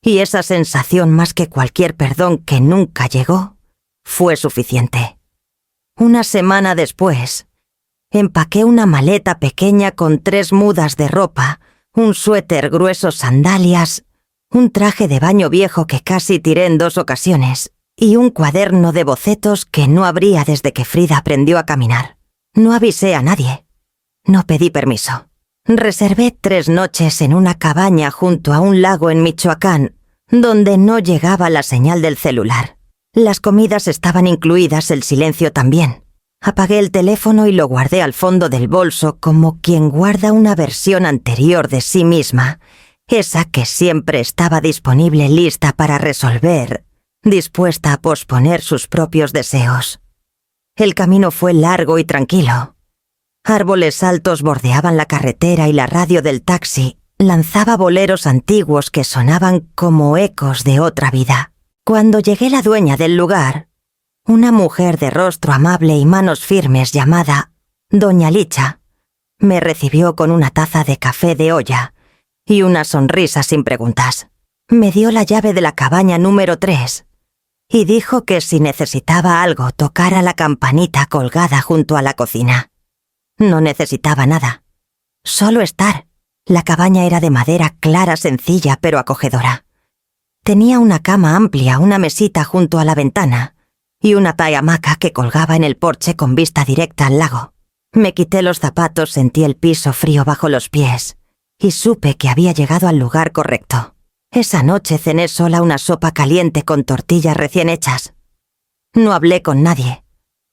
Y esa sensación, más que cualquier perdón que nunca llegó, fue suficiente. Una semana después, empaqué una maleta pequeña con 3 mudas de ropa, un suéter grueso, sandalias, un traje de baño viejo que casi tiré en 2 ocasiones y un cuaderno de bocetos que no abría desde que Frida aprendió a caminar. No avisé a nadie. No pedí permiso. Reservé 3 noches en una cabaña junto a un lago en Michoacán, donde no llegaba la señal del celular. Las comidas estaban incluidas, el silencio también. Apagué el teléfono y lo guardé al fondo del bolso como quien guarda una versión anterior de sí misma, esa que siempre estaba disponible, lista para resolver, dispuesta a posponer sus propios deseos. El camino fue largo y tranquilo. Árboles altos bordeaban la carretera y la radio del taxi lanzaba boleros antiguos que sonaban como ecos de otra vida. Cuando llegué, la dueña del lugar, una mujer de rostro amable y manos firmes llamada Doña Licha, me recibió con una taza de café de olla y una sonrisa sin preguntas. Me dio la llave de la cabaña número 3 y dijo que si necesitaba algo tocara la campanita colgada junto a la cocina. No necesitaba nada, solo estar. La cabaña era de madera clara, sencilla pero acogedora. Tenía una cama amplia, una mesita junto a la ventana y una hamaca que colgaba en el porche con vista directa al lago. Me quité los zapatos, sentí el piso frío bajo los pies y supe que había llegado al lugar correcto. Esa noche cené sola una sopa caliente con tortillas recién hechas. No hablé con nadie.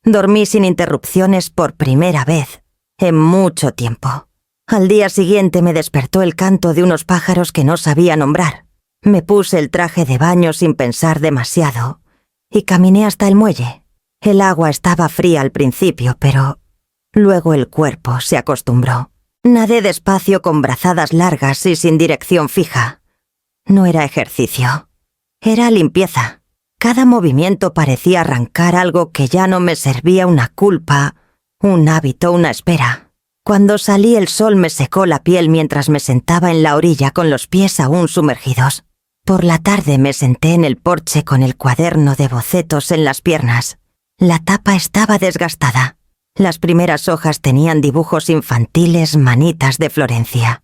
Dormí sin interrupciones por primera vez en mucho tiempo. Al día siguiente me despertó el canto de unos pájaros que no sabía nombrar. Me puse el traje de baño sin pensar demasiado y caminé hasta el muelle. El agua estaba fría al principio, pero luego el cuerpo se acostumbró. Nadé despacio con brazadas largas y sin dirección fija. No era ejercicio, era limpieza. Cada movimiento parecía arrancar algo que ya no me servía, una culpa, un hábito, una espera. Cuando salí, el sol me secó la piel mientras me sentaba en la orilla con los pies aún sumergidos. Por la tarde me senté en el porche con el cuaderno de bocetos en las piernas. La tapa estaba desgastada. Las primeras hojas tenían dibujos infantiles, manitas de Florencia.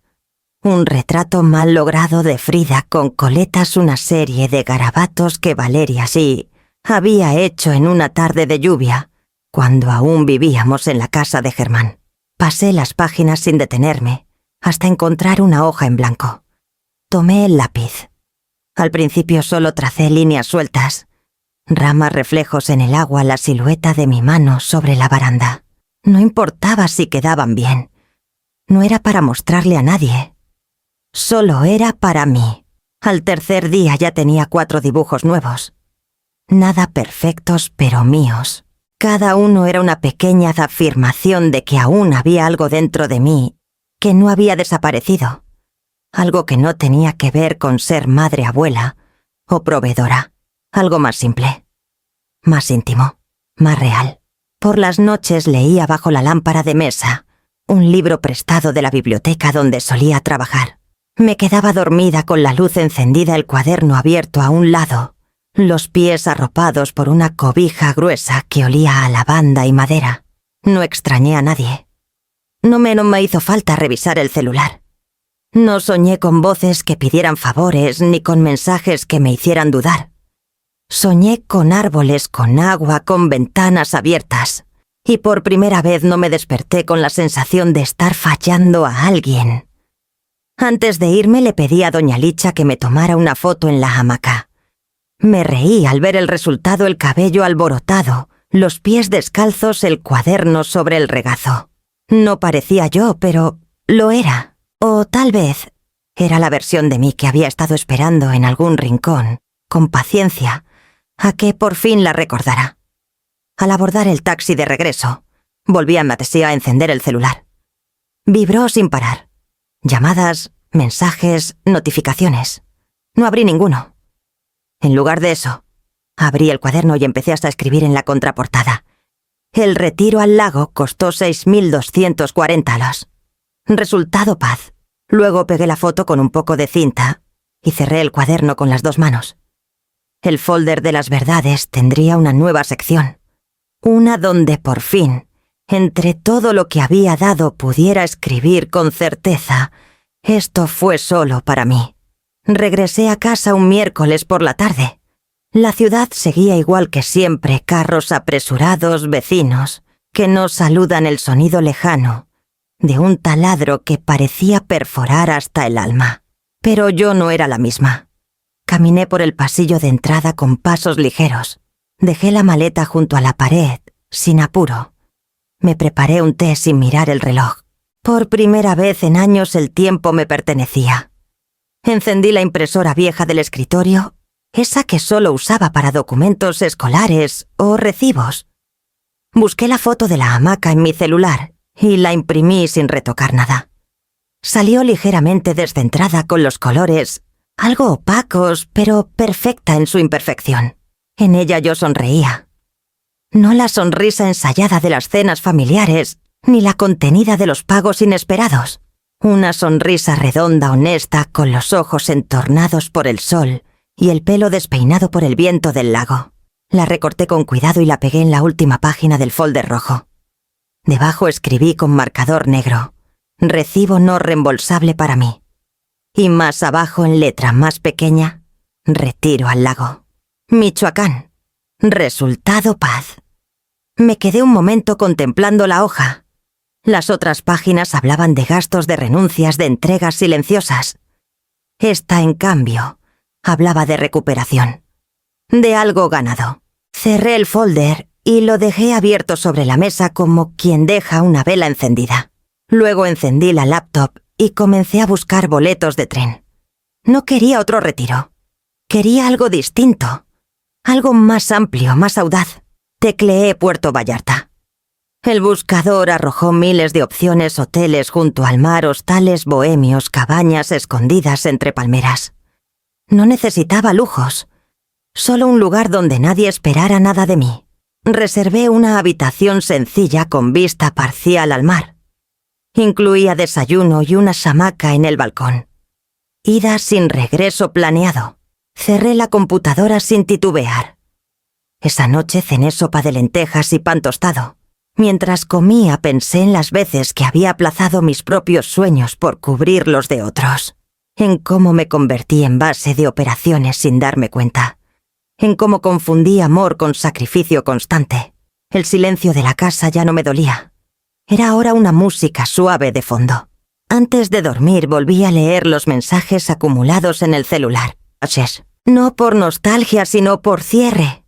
Un retrato mal logrado de Frida con coletas, una serie de garabatos que Valeria sí había hecho en una tarde de lluvia, cuando aún vivíamos en la casa de Germán. Pasé las páginas sin detenerme, hasta encontrar una hoja en blanco. Tomé el lápiz. Al principio solo tracé líneas sueltas, ramas, reflejos en el agua, la silueta de mi mano sobre la baranda. No importaba si quedaban bien. No era para mostrarle a nadie. Solo era para mí. Al tercer día ya tenía 4 dibujos nuevos. Nada perfectos, pero míos. Cada uno era una pequeña afirmación de que aún había algo dentro de mí que no había desaparecido. Algo que no tenía que ver con ser madre, abuela o proveedora. Algo más simple, más íntimo, más real. Por las noches leía bajo la lámpara de mesa un libro prestado de la biblioteca donde solía trabajar. Me quedaba dormida con la luz encendida, el cuaderno abierto a un lado, los pies arropados por una cobija gruesa que olía a lavanda y madera. No extrañé a nadie. No me hizo falta revisar el celular. No soñé con voces que pidieran favores ni con mensajes que me hicieran dudar. Soñé con árboles, con agua, con ventanas abiertas. Y por primera vez no me desperté con la sensación de estar fallando a alguien. Antes de irme le pedí a doña Licha que me tomara una foto en la hamaca. Me reí al ver el resultado, el cabello alborotado, los pies descalzos, el cuaderno sobre el regazo. No parecía yo, pero lo era. O tal vez era la versión de mí que había estado esperando en algún rincón, con paciencia, a que por fin la recordara. Al abordar el taxi de regreso, volví a Matesía a encender el celular. Vibró sin parar. Llamadas, mensajes, notificaciones. No abrí ninguno. En lugar de eso, abrí el cuaderno y empecé hasta a escribir en la contraportada. El retiro al lago costó 6.240 alos. Resultado paz. Luego pegué la foto con un poco de cinta y cerré el cuaderno con las 2 manos. El folder de las verdades tendría una nueva sección. Una donde por fin, entre todo lo que había dado, pudiera escribir con certeza: esto fue solo para mí. Regresé a casa un miércoles por la tarde. La ciudad seguía igual que siempre, carros apresurados, vecinos, que nos saludan, el sonido lejano de un taladro que parecía perforar hasta el alma. Pero yo no era la misma. Caminé por el pasillo de entrada con pasos ligeros. Dejé la maleta junto a la pared, sin apuro. Me preparé un té sin mirar el reloj. Por primera vez en años el tiempo me pertenecía. Encendí la impresora vieja del escritorio, esa que solo usaba para documentos escolares o recibos. Busqué la foto de la hamaca en mi celular y la imprimí sin retocar nada. Salió ligeramente descentrada con los colores, algo opacos, pero perfecta en su imperfección. En ella yo sonreía. No la sonrisa ensayada de las cenas familiares, ni la contenida de los pagos inesperados. Una sonrisa redonda, honesta, con los ojos entornados por el sol y el pelo despeinado por el viento del lago. La recorté con cuidado y la pegué en la última página del folder rojo. Debajo escribí con marcador negro: recibo no reembolsable para mí. Y más abajo, en letra más pequeña: retiro al lago. Michoacán. Resultado paz. Me quedé un momento contemplando la hoja. Las otras páginas hablaban de gastos, de renuncias, de entregas silenciosas. Esta, en cambio, hablaba de recuperación, de algo ganado. Cerré el folder y lo dejé abierto sobre la mesa como quien deja una vela encendida. Luego encendí la laptop y comencé a buscar boletos de tren. No quería otro retiro. Quería algo distinto, algo más amplio, más audaz. Tecleé Puerto Vallarta. El buscador arrojó miles de opciones: hoteles junto al mar, hostales bohemios, cabañas escondidas entre palmeras. No necesitaba lujos, solo un lugar donde nadie esperara nada de mí. Reservé una habitación sencilla con vista parcial al mar. Incluía desayuno y una hamaca en el balcón. Ida sin regreso planeado. Cerré la computadora sin titubear. Esa noche cené sopa de lentejas y pan tostado. Mientras comía pensé en las veces que había aplazado mis propios sueños por cubrir los de otros. En cómo me convertí en base de operaciones sin darme cuenta. En cómo confundí amor con sacrificio constante. El silencio de la casa ya no me dolía. Era ahora una música suave de fondo. Antes de dormir volví a leer los mensajes acumulados en el celular. No por nostalgia, sino por cierre.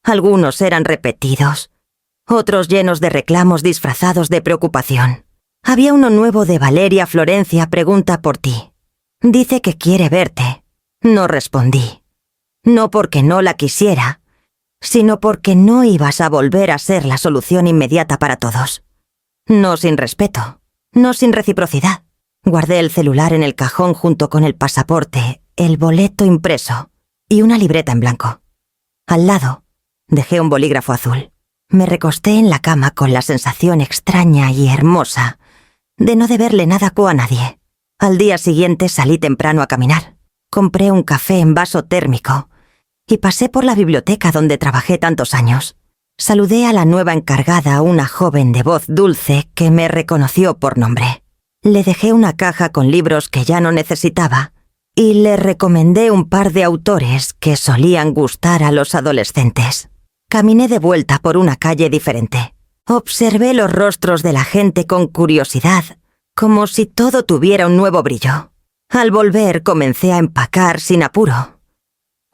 Algunos eran repetidos, otros llenos de reclamos disfrazados de preocupación. Había uno nuevo de Valeria Florencia: pregunta por ti. Dice que quiere verte. No respondí. No porque no la quisiera, sino porque no ibas a volver a ser la solución inmediata para todos. No sin respeto, no sin reciprocidad. Guardé el celular en el cajón junto con el pasaporte, el boleto impreso y una libreta en blanco. Al lado, dejé un bolígrafo azul. Me recosté en la cama con la sensación extraña y hermosa de no deberle nada a nadie. Al día siguiente salí temprano a caminar. Compré un café en vaso térmico y pasé por la biblioteca donde trabajé tantos años. Saludé a la nueva encargada, una joven de voz dulce que me reconoció por nombre. Le dejé una caja con libros que ya no necesitaba y le recomendé un par de autores que solían gustar a los adolescentes. Caminé de vuelta por una calle diferente. Observé los rostros de la gente con curiosidad, como si todo tuviera un nuevo brillo. Al volver comencé a empacar sin apuro.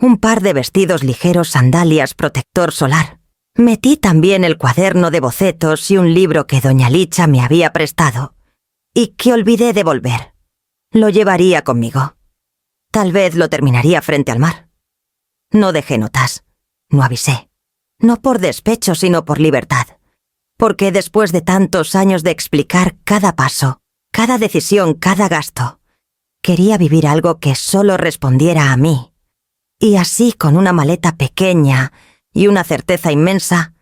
Un par de vestidos ligeros, sandalias, protector solar. Metí también el cuaderno de bocetos y un libro que doña Licha me había prestado y que olvidé devolver. Lo llevaría conmigo. Tal vez lo terminaría frente al mar. No dejé notas. No avisé. No por despecho, sino por libertad. Porque después de tantos años de explicar cada paso, cada decisión, cada gasto, quería vivir algo que solo respondiera a mí. Y así, con una maleta pequeña y una certeza inmensa,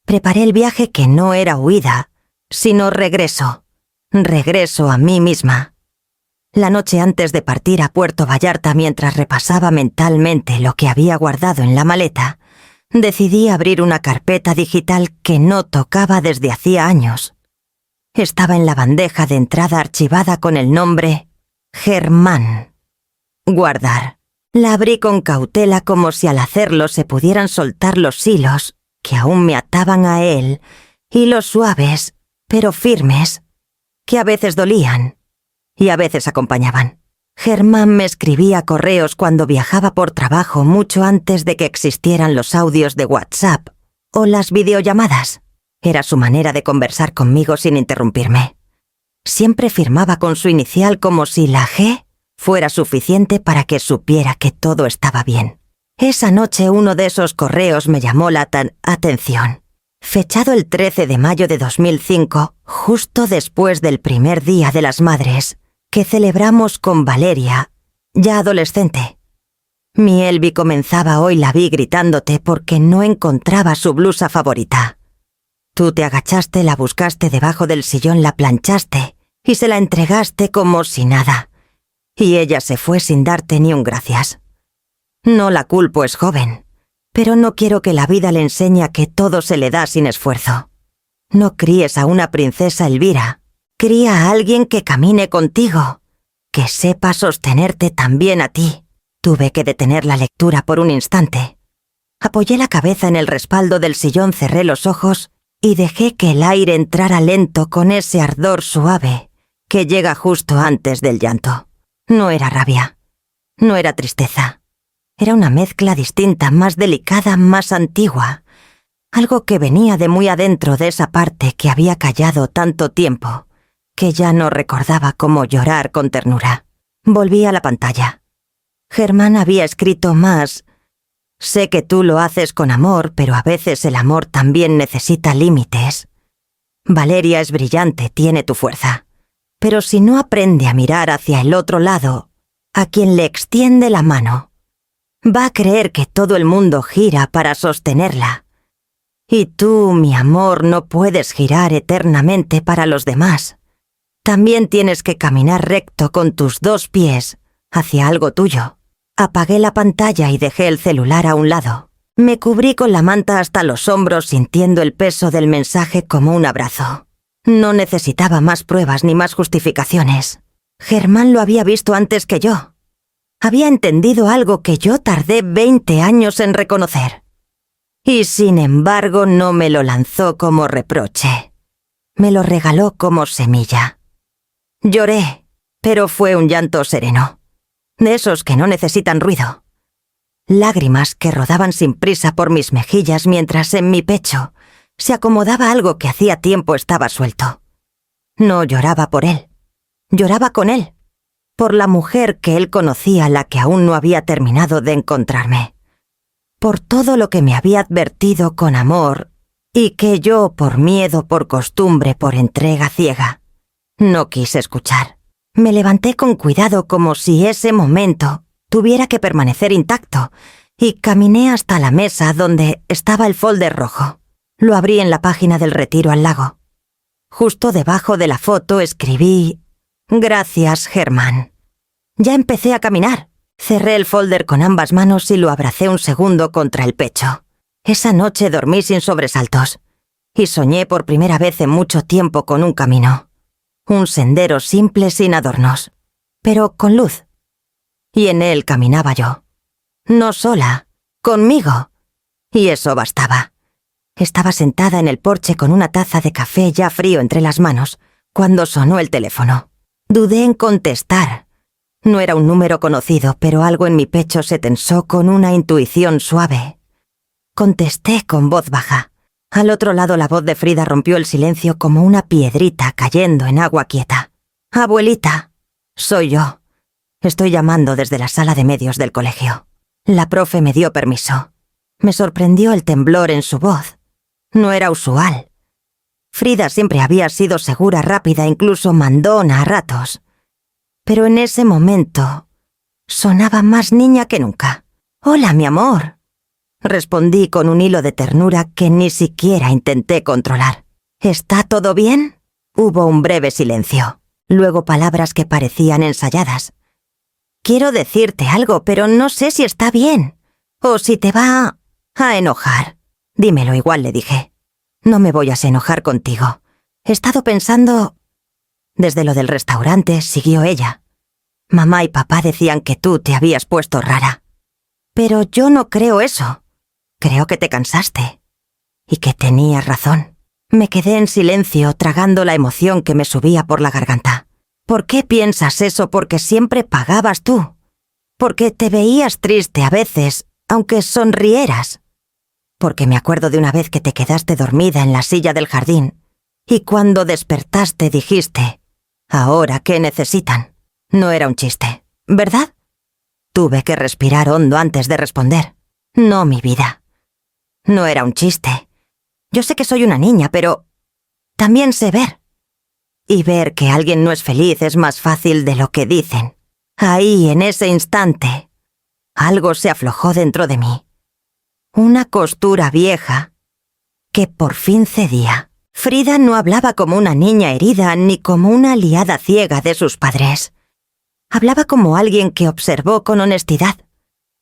preparé el viaje que no era huida, sino regreso. Regreso a mí misma. La noche antes de partir a Puerto Vallarta, mientras repasaba mentalmente lo que había guardado en la maleta, decidí abrir una carpeta digital que no tocaba desde hacía años. Estaba en la bandeja de entrada archivada con el nombre Germán. Guardar. La abrí con cautela como si al hacerlo se pudieran soltar los hilos que aún me ataban a él, hilos suaves, pero firmes, que a veces dolían y a veces acompañaban. Germán me escribía correos cuando viajaba por trabajo mucho antes de que existieran los audios de WhatsApp o las videollamadas. Era su manera de conversar conmigo sin interrumpirme. Siempre firmaba con su inicial como si la G fuera suficiente para que supiera que todo estaba bien. Esa noche uno de esos correos me llamó la atención. Fechado el 13 de mayo de 2005, justo después del primer Día de las Madres, que celebramos con Valeria, ya adolescente. Mi Elvi comenzaba hoy la vi gritándote porque no encontraba su blusa favorita. Tú te agachaste, la buscaste debajo del sillón, la planchaste y se la entregaste como si nada. Y ella se fue sin darte ni un gracias. No la culpo, es joven, pero no quiero que la vida le enseñe a que todo se le da sin esfuerzo. No críes a una princesa Elvira. Cría a alguien que camine contigo, que sepa sostenerte también a ti. Tuve que detener la lectura por un instante. Apoyé la cabeza en el respaldo del sillón, cerré los ojos y dejé que el aire entrara lento con ese ardor suave que llega justo antes del llanto. No era rabia, no era tristeza. Era una mezcla distinta, más delicada, más antigua. Algo que venía de muy adentro de esa parte que había callado tanto tiempo, que ya no recordaba cómo llorar con ternura. Volví a la pantalla. Germán había escrito más. Sé que tú lo haces con amor, pero a veces el amor también necesita límites. Valeria es brillante, tiene tu fuerza. Pero si no aprende a mirar hacia el otro lado, a quien le extiende la mano, va a creer que todo el mundo gira para sostenerla. Y tú, mi amor, no puedes girar eternamente para los demás. También tienes que caminar recto con tus dos pies hacia algo tuyo. Apagué la pantalla y dejé el celular a un lado. Me cubrí con la manta hasta los hombros, sintiendo el peso del mensaje como un abrazo. No necesitaba más pruebas ni más justificaciones. Germán lo había visto antes que yo. Había entendido algo que yo tardé 20 años en reconocer. Y sin embargo no me lo lanzó como reproche. Me lo regaló como semilla. Lloré, pero fue un llanto sereno. De esos que no necesitan ruido. Lágrimas que rodaban sin prisa por mis mejillas mientras en mi pecho se acomodaba algo que hacía tiempo estaba suelto. No lloraba por él. Lloraba con él. Por la mujer que él conocía, la que aún no había terminado de encontrarme. Por todo lo que me había advertido con amor y que yo, por miedo, por costumbre, por entrega ciega, no quise escuchar. Me levanté con cuidado como si ese momento tuviera que permanecer intacto y caminé hasta la mesa donde estaba el folder rojo. Lo abrí en la página del retiro al lago. Justo debajo de la foto escribí: «Gracias, Germán». Ya empecé a caminar. Cerré el folder con ambas manos y lo abracé un segundo contra el pecho. Esa noche dormí sin sobresaltos y soñé por primera vez en mucho tiempo con un camino. Un sendero simple sin adornos, pero con luz. y en él caminaba yo. No sola, conmigo. Y eso bastaba. Estaba sentada en el porche con una taza de café ya frío entre las manos, cuando sonó el teléfono. Dudé en contestar. No era un número conocido, pero algo en mi pecho se tensó con una intuición suave. Contesté con voz baja. Al otro lado la voz de Frida rompió el silencio como una piedrita cayendo en agua quieta. «Abuelita, soy yo. Estoy llamando desde la sala de medios del colegio». La profe me dio permiso. Me sorprendió el temblor en su voz. No era usual. Frida siempre había sido segura, rápida, incluso mandona a ratos. Pero en ese momento sonaba más niña que nunca. «Hola, mi amor», respondí con un hilo de ternura que ni siquiera intenté controlar. «¿Está todo bien?» Hubo un breve silencio. Luego palabras que parecían ensayadas. «Quiero decirte algo, pero no sé si está bien. O si te va a enojar. Dímelo igual», le dije. «No me voy a enojar contigo. He estado pensando...» Desde lo del restaurante, siguió ella. «Mamá y papá decían que tú te habías puesto rara. Pero yo no creo eso. Creo que te cansaste. Y que tenías razón». Me quedé en silencio, tragando la emoción que me subía por la garganta. «¿Por qué piensas eso? Porque siempre pagabas tú. Porque te veías triste a veces, aunque sonrieras. Porque me acuerdo de una vez que te quedaste dormida en la silla del jardín, y cuando despertaste dijiste, ¿ahora qué necesitan?» No era un chiste, ¿verdad? Tuve que respirar hondo antes de responder. «No, mi vida. No era un chiste. Yo sé que soy una niña, pero también sé ver. Y ver que alguien no es feliz es más fácil de lo que dicen». Ahí, en ese instante, algo se aflojó dentro de mí. Una costura vieja que por fin cedía. Frida no hablaba como una niña herida ni como una aliada ciega de sus padres. Hablaba como alguien que observó con honestidad,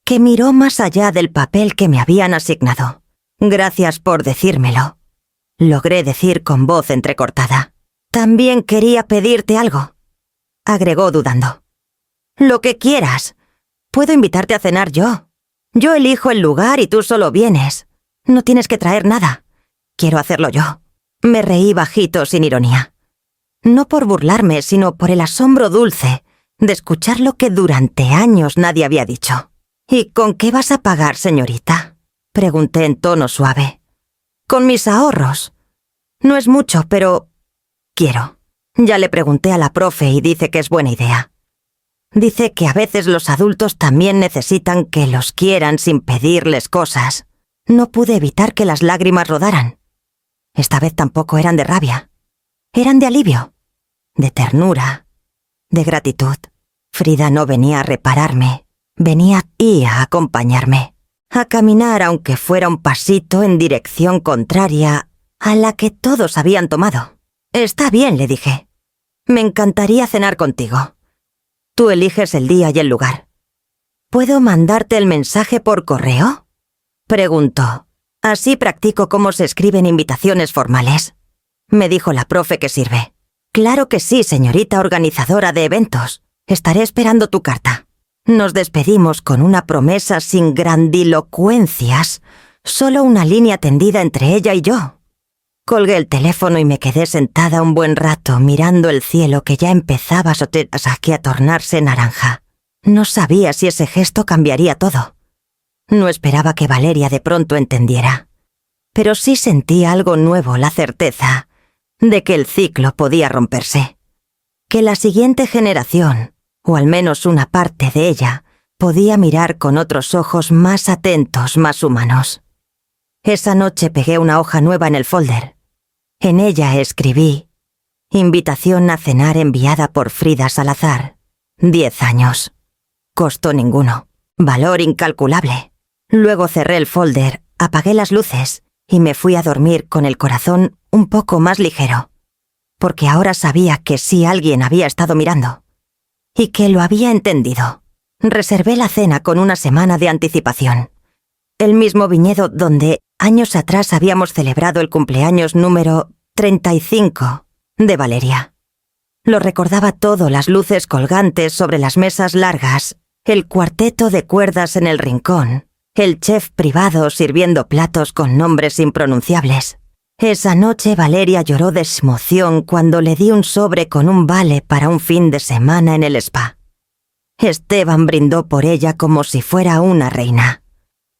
que miró más allá del papel que me habían asignado. «Gracias por decírmelo», logré decir con voz entrecortada. «También quería pedirte algo», agregó dudando. «Lo que quieras. Puedo invitarte a cenar yo. Yo elijo el lugar y tú solo vienes. No tienes que traer nada. Quiero hacerlo yo». Me reí bajito sin ironía. No por burlarme, sino por el asombro dulce de escuchar lo que durante años nadie había dicho. «¿Y con qué vas a pagar, señorita?», pregunté en tono suave. «Con mis ahorros. No es mucho, pero quiero. Ya le pregunté a la profe y dice que es buena idea. Dice que a veces los adultos también necesitan que los quieran sin pedirles cosas». No pude evitar que las lágrimas rodaran. Esta vez tampoco eran de rabia. Eran de alivio, de ternura, de gratitud. Frida no venía a repararme, venía a acompañarme, a caminar aunque fuera un pasito en dirección contraria a la que todos habían tomado. «Está bien», le dije. «Me encantaría cenar contigo. Tú eliges el día y el lugar». «¿Puedo mandarte el mensaje por correo?», preguntó. «Así practico cómo se escriben invitaciones formales», me dijo la profe que sirve. «Claro que sí, señorita organizadora de eventos. Estaré esperando tu carta». Nos despedimos con una promesa sin grandilocuencias, solo una línea tendida entre ella y yo. Colgué el teléfono y me quedé sentada un buen rato mirando el cielo que ya empezaba a tornarse naranja. No sabía si ese gesto cambiaría todo. No esperaba que Valeria de pronto entendiera. Pero sí sentí algo nuevo, la certeza de que el ciclo podía romperse. Que la siguiente generación, o al menos una parte de ella, podía mirar con otros ojos más atentos, más humanos. Esa noche pegué una hoja nueva en el folder. En ella escribí: «Invitación a cenar enviada por Frida Salazar. 10 años. Costo ninguno. Valor incalculable». Luego cerré el folder, apagué las luces y me fui a dormir con el corazón un poco más ligero, porque ahora sabía que sí alguien había estado mirando y que lo había entendido. Reservé la cena con una semana de anticipación. El mismo viñedo donde años atrás habíamos celebrado el cumpleaños número 35 de Valeria. Lo recordaba todo, las luces colgantes sobre las mesas largas, el cuarteto de cuerdas en el rincón, el chef privado sirviendo platos con nombres impronunciables. Esa noche Valeria lloró de emoción cuando le di un sobre con un vale para un fin de semana en el spa. Esteban brindó por ella como si fuera una reina.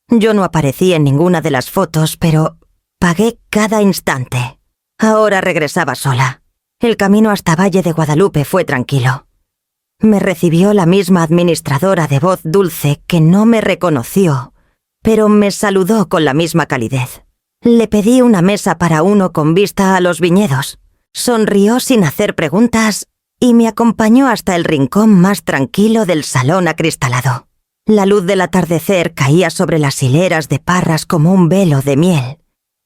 Yo no aparecí en ninguna de las fotos, pero pagué cada instante. Ahora regresaba sola. El camino hasta Valle de Guadalupe fue tranquilo. Me recibió la misma administradora de voz dulce que no me reconoció, pero me saludó con la misma calidez. Le pedí una mesa para uno con vista a los viñedos. Sonrió sin hacer preguntas y me acompañó hasta el rincón más tranquilo del salón acristalado. La luz del atardecer caía sobre las hileras de parras como un velo de miel,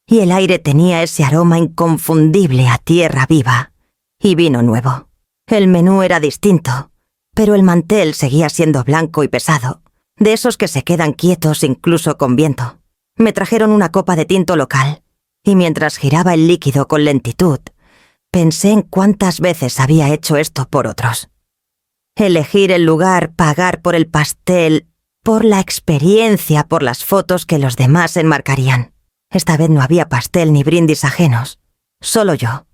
y el aire tenía ese aroma inconfundible a tierra viva y vino nuevo. El menú era distinto, pero el mantel seguía siendo blanco y pesado, de esos que se quedan quietos incluso con viento. Me trajeron una copa de tinto local, y mientras giraba el líquido con lentitud, pensé en cuántas veces había hecho esto por otros. Elegir el lugar, pagar por el pastel, por la experiencia, por las fotos que los demás enmarcarían. Esta vez no había pastel ni brindis ajenos, solo yo,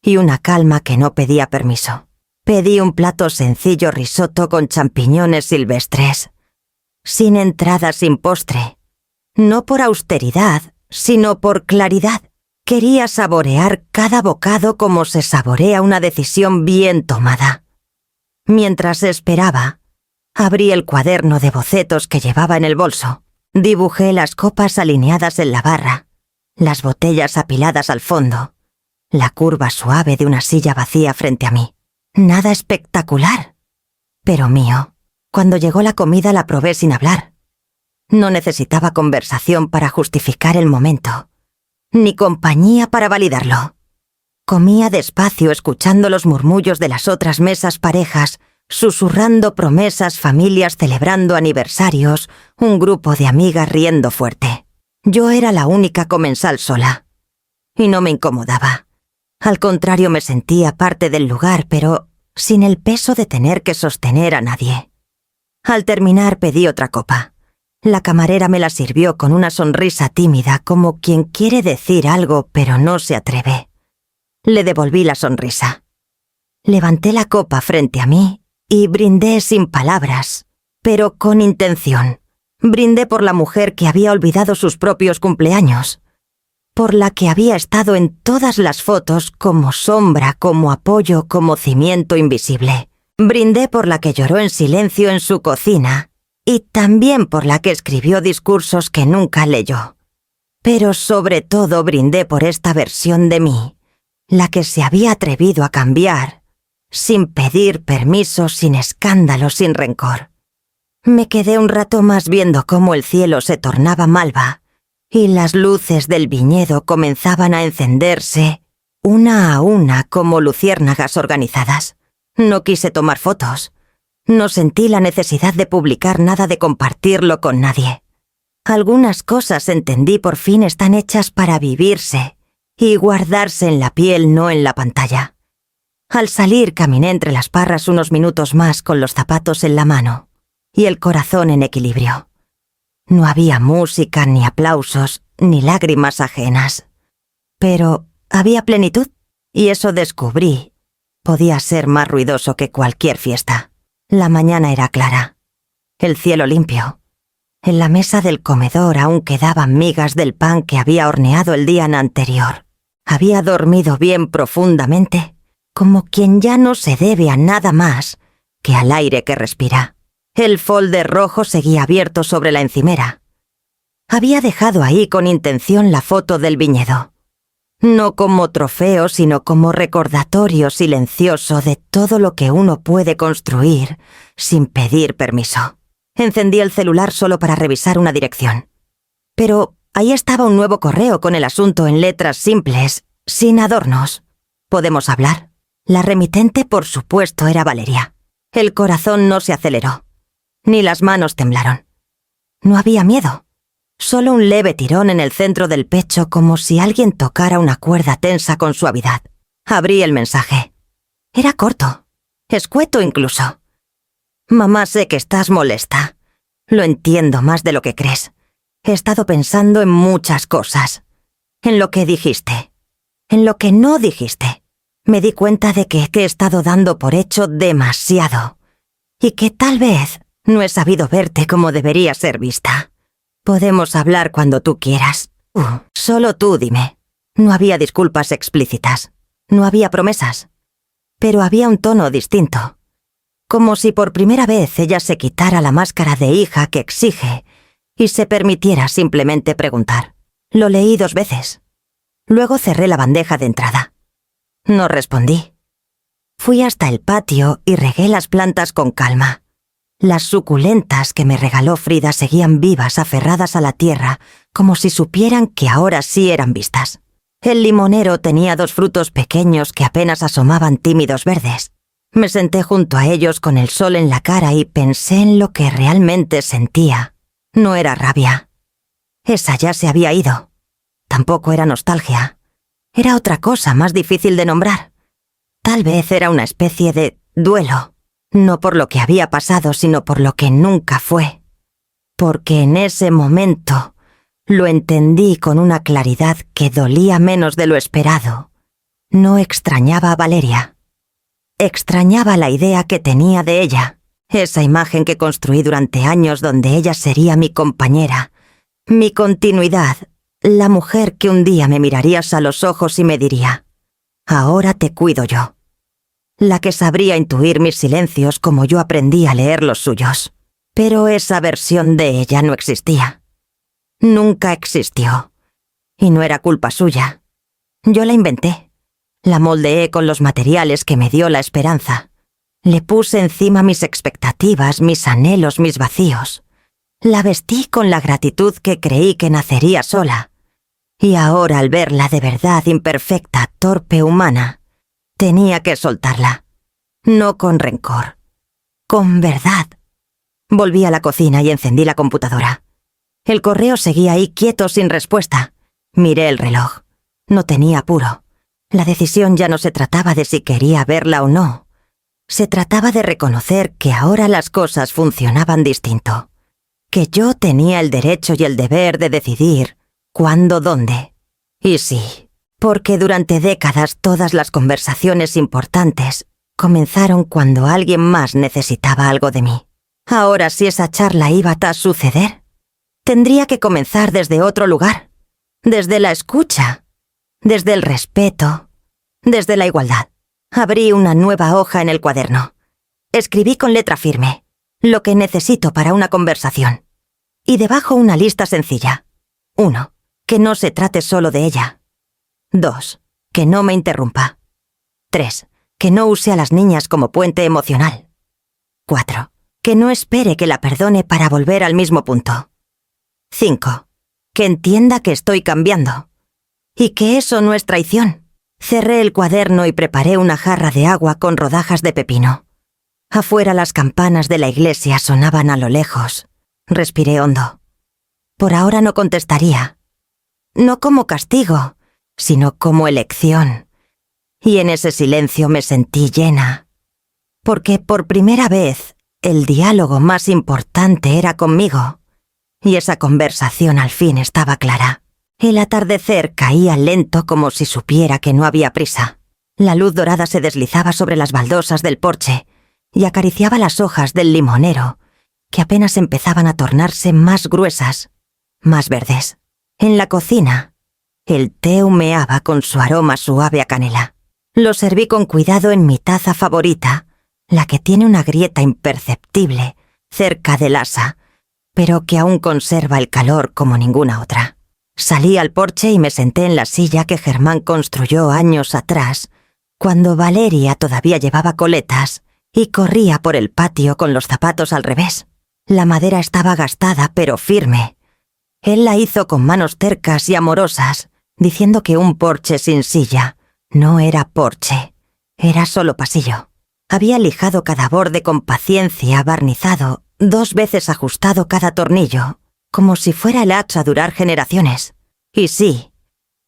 y una calma que no pedía permiso. Pedí un plato sencillo risotto con champiñones silvestres, sin entrada, sin postre. No por austeridad, sino por claridad. Quería saborear cada bocado como se saborea una decisión bien tomada. Mientras esperaba, abrí el cuaderno de bocetos que llevaba en el bolso. Dibujé las copas alineadas en la barra, las botellas apiladas al fondo, la curva suave de una silla vacía frente a mí. Nada espectacular, pero mío. Cuando llegó la comida la probé sin hablar. No necesitaba conversación para justificar el momento, ni compañía para validarlo. Comía despacio escuchando los murmullos de las otras mesas parejas, susurrando promesas, familias celebrando aniversarios, un grupo de amigas riendo fuerte. Yo era la única comensal sola, y no me incomodaba. Al contrario, me sentía parte del lugar, pero sin el peso de tener que sostener a nadie. Al terminar pedí otra copa. La camarera me la sirvió con una sonrisa tímida, como quien quiere decir algo pero no se atreve. Le devolví la sonrisa. Levanté la copa frente a mí y brindé sin palabras, pero con intención. Brindé por la mujer que había olvidado sus propios cumpleaños, por la que había estado en todas las fotos como sombra, como apoyo, como cimiento invisible. Brindé por la que lloró en silencio en su cocina, y también por la que escribió discursos que nunca leyó. Pero sobre todo brindé por esta versión de mí, la que se había atrevido a cambiar, sin pedir permiso, sin escándalo, sin rencor. Me quedé un rato más viendo cómo el cielo se tornaba malva, y las luces del viñedo comenzaban a encenderse, una a una como luciérnagas organizadas. No quise tomar fotos. No sentí la necesidad de publicar nada, de compartirlo con nadie. Algunas cosas, entendí por fin, están hechas para vivirse y guardarse en la piel, no en la pantalla. Al salir caminé entre las parras unos minutos más con los zapatos en la mano y el corazón en equilibrio. No había música, ni aplausos, ni lágrimas ajenas. Pero había plenitud, y eso descubrí. Podía ser más ruidoso que cualquier fiesta. La mañana era clara, el cielo limpio. En la mesa del comedor aún quedaban migas del pan que había horneado el día anterior. Había dormido bien profundamente, como quien ya no se debe a nada más que al aire que respira. El folder rojo seguía abierto sobre la encimera. Había dejado ahí con intención la foto del viñedo. No como trofeo, sino como recordatorio silencioso de todo lo que uno puede construir sin pedir permiso. Encendí el celular solo para revisar una dirección. Pero ahí estaba un nuevo correo con el asunto en letras simples, sin adornos. ¿Podemos hablar? La remitente, por supuesto, era Valeria. El corazón no se aceleró, ni las manos temblaron. No había miedo. Solo un leve tirón en el centro del pecho, como si alguien tocara una cuerda tensa con suavidad. Abrí el mensaje. Era corto, escueto incluso. Mamá, sé que estás molesta. Lo entiendo más de lo que crees. He estado pensando en muchas cosas. En lo que dijiste. En lo que no dijiste. Me di cuenta de que he estado dando por hecho demasiado. Y que tal vez no he sabido verte como debería ser vista. Podemos hablar cuando tú quieras. Solo tú dime. No había disculpas explícitas. No había promesas. Pero había un tono distinto. Como si por primera vez ella se quitara la máscara de hija que exige y se permitiera simplemente preguntar. Lo leí 2 veces. Luego cerré la bandeja de entrada. No respondí. Fui hasta el patio y regué las plantas con calma. Las suculentas que me regaló Frida seguían vivas, aferradas a la tierra, como si supieran que ahora sí eran vistas. El limonero tenía 2 frutos pequeños que apenas asomaban tímidos verdes. Me senté junto a ellos con el sol en la cara y pensé en lo que realmente sentía. No era rabia. Esa ya se había ido. Tampoco era nostalgia. Era otra cosa más difícil de nombrar. Tal vez era una especie de duelo. No por lo que había pasado, sino por lo que nunca fue. Porque en ese momento lo entendí con una claridad que dolía menos de lo esperado. No extrañaba a Valeria. Extrañaba la idea que tenía de ella, esa imagen que construí durante años donde ella sería mi compañera, mi continuidad, la mujer que un día me mirarías a los ojos y me diría, ahora te cuido yo. La que sabría intuir mis silencios como yo aprendí a leer los suyos. Pero esa versión de ella no existía. Nunca existió. Y no era culpa suya. Yo la inventé. La moldeé con los materiales que me dio la esperanza. Le puse encima mis expectativas, mis anhelos, mis vacíos. La vestí con la gratitud que creí que nacería sola. Y ahora, al verla de verdad imperfecta, torpe, humana, tenía que soltarla. No con rencor. Con verdad. Volví a la cocina y encendí la computadora. El correo seguía ahí quieto sin respuesta. Miré el reloj. No tenía apuro. La decisión ya no se trataba de si quería verla o no. Se trataba de reconocer que ahora las cosas funcionaban distinto. Que yo tenía el derecho y el deber de decidir cuándo, dónde. Y sí, porque durante décadas todas las conversaciones importantes comenzaron cuando alguien más necesitaba algo de mí. Ahora, si esa charla iba a suceder, tendría que comenzar desde otro lugar. Desde la escucha. Desde el respeto, desde la igualdad. Abrí una nueva hoja en el cuaderno. Escribí con letra firme lo que necesito para una conversación. Y debajo una lista sencilla. 1. Que no se trate solo de ella. 2. Que no me interrumpa. 3. Que no use a las niñas como puente emocional. 4. Que no espere que la perdone para volver al mismo punto. 5. Que entienda que estoy cambiando. Y que eso no es traición. Cerré el cuaderno y preparé una jarra de agua con rodajas de pepino. Afuera las campanas de la iglesia sonaban a lo lejos. Respiré hondo. Por ahora no contestaría. No como castigo, sino como elección. Y en ese silencio me sentí llena. Porque por primera vez el diálogo más importante era conmigo. Y esa conversación al fin estaba clara. El atardecer caía lento como si supiera que no había prisa. La luz dorada se deslizaba sobre las baldosas del porche y acariciaba las hojas del limonero, que apenas empezaban a tornarse más gruesas, más verdes. En la cocina, el té humeaba con su aroma suave a canela. Lo serví con cuidado en mi taza favorita, la que tiene una grieta imperceptible cerca del asa, pero que aún conserva el calor como ninguna otra. Salí al porche y me senté en la silla que Germán construyó años atrás, cuando Valeria todavía llevaba coletas y corría por el patio con los zapatos al revés. La madera estaba gastada pero firme. Él la hizo con manos tercas y amorosas, diciendo que un porche sin silla no era porche, era solo pasillo. Había lijado cada borde con paciencia, barnizado, 2 veces ajustado cada tornillo, como si fuera el hacha a durar generaciones. Y sí,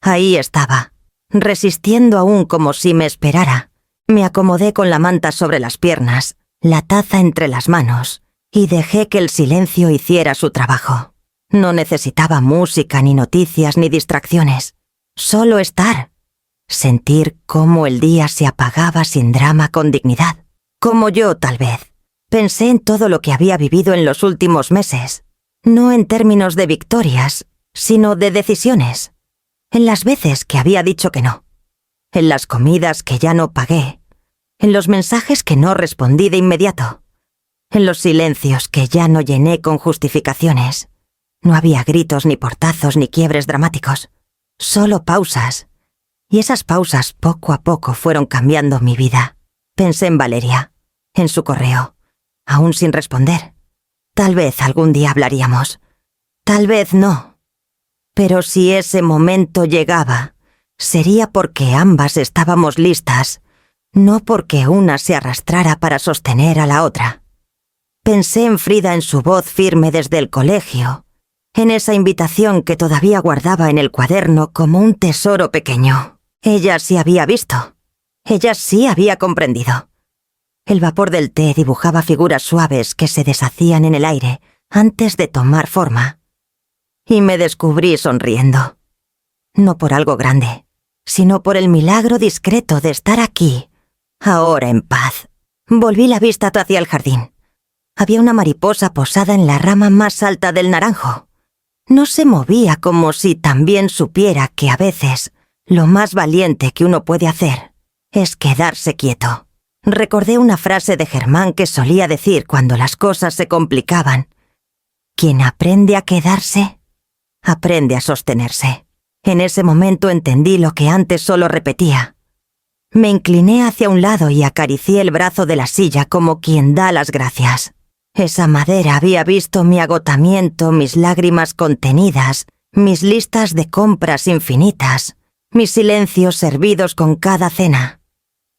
ahí estaba, resistiendo aún como si me esperara. Me acomodé con la manta sobre las piernas, la taza entre las manos, y dejé que el silencio hiciera su trabajo. No necesitaba música, ni noticias, ni distracciones. Solo estar. Sentir cómo el día se apagaba sin drama, con dignidad. Como yo, tal vez. Pensé en todo lo que había vivido en los últimos meses. No en términos de victorias, sino de decisiones. En las veces que había dicho que no. En las comidas que ya no pagué. En los mensajes que no respondí de inmediato. En los silencios que ya no llené con justificaciones. No había gritos, ni portazos, ni quiebres dramáticos. Solo pausas. Y esas pausas poco a poco fueron cambiando mi vida. Pensé en Valeria, en su correo, aún sin responder. Tal vez algún día hablaríamos. Tal vez no. Pero si ese momento llegaba, sería porque ambas estábamos listas, no porque una se arrastrara para sostener a la otra. Pensé en Frida, en su voz firme desde el colegio, en esa invitación que todavía guardaba en el cuaderno como un tesoro pequeño. Ella sí había visto. Ella sí había comprendido. El vapor del té dibujaba figuras suaves que se deshacían en el aire antes de tomar forma. Y me descubrí sonriendo. No por algo grande, sino por el milagro discreto de estar aquí, ahora en paz. Volví la vista hacia el jardín. Había una mariposa posada en la rama más alta del naranjo. No se movía, como si también supiera que a veces lo más valiente que uno puede hacer es quedarse quieto. Recordé una frase de Germán que solía decir cuando las cosas se complicaban. Quien aprende a quedarse, aprende a sostenerse. En ese momento entendí lo que antes solo repetía. Me incliné hacia un lado y acaricié el brazo de la silla como quien da las gracias. Esa madera había visto mi agotamiento, mis lágrimas contenidas, mis listas de compras infinitas, mis silencios servidos con cada cena.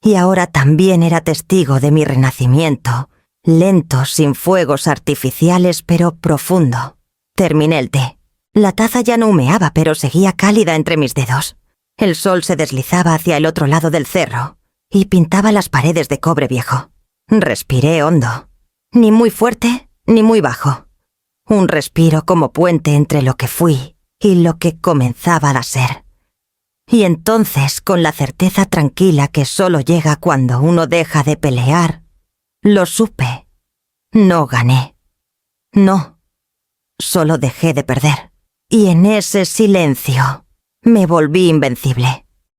Y ahora también era testigo de mi renacimiento, lento, sin fuegos artificiales, pero profundo. Terminé el té. La taza ya no humeaba, pero seguía cálida entre mis dedos. El sol se deslizaba hacia el otro lado del cerro y pintaba las paredes de cobre viejo. Respiré hondo. Ni muy fuerte, ni muy bajo. Un respiro como puente entre lo que fui y lo que comenzaba a ser. Y entonces, con la certeza tranquila que solo llega cuando uno deja de pelear, lo supe. No gané. No. Solo dejé de perder. Y en ese silencio me volví invencible.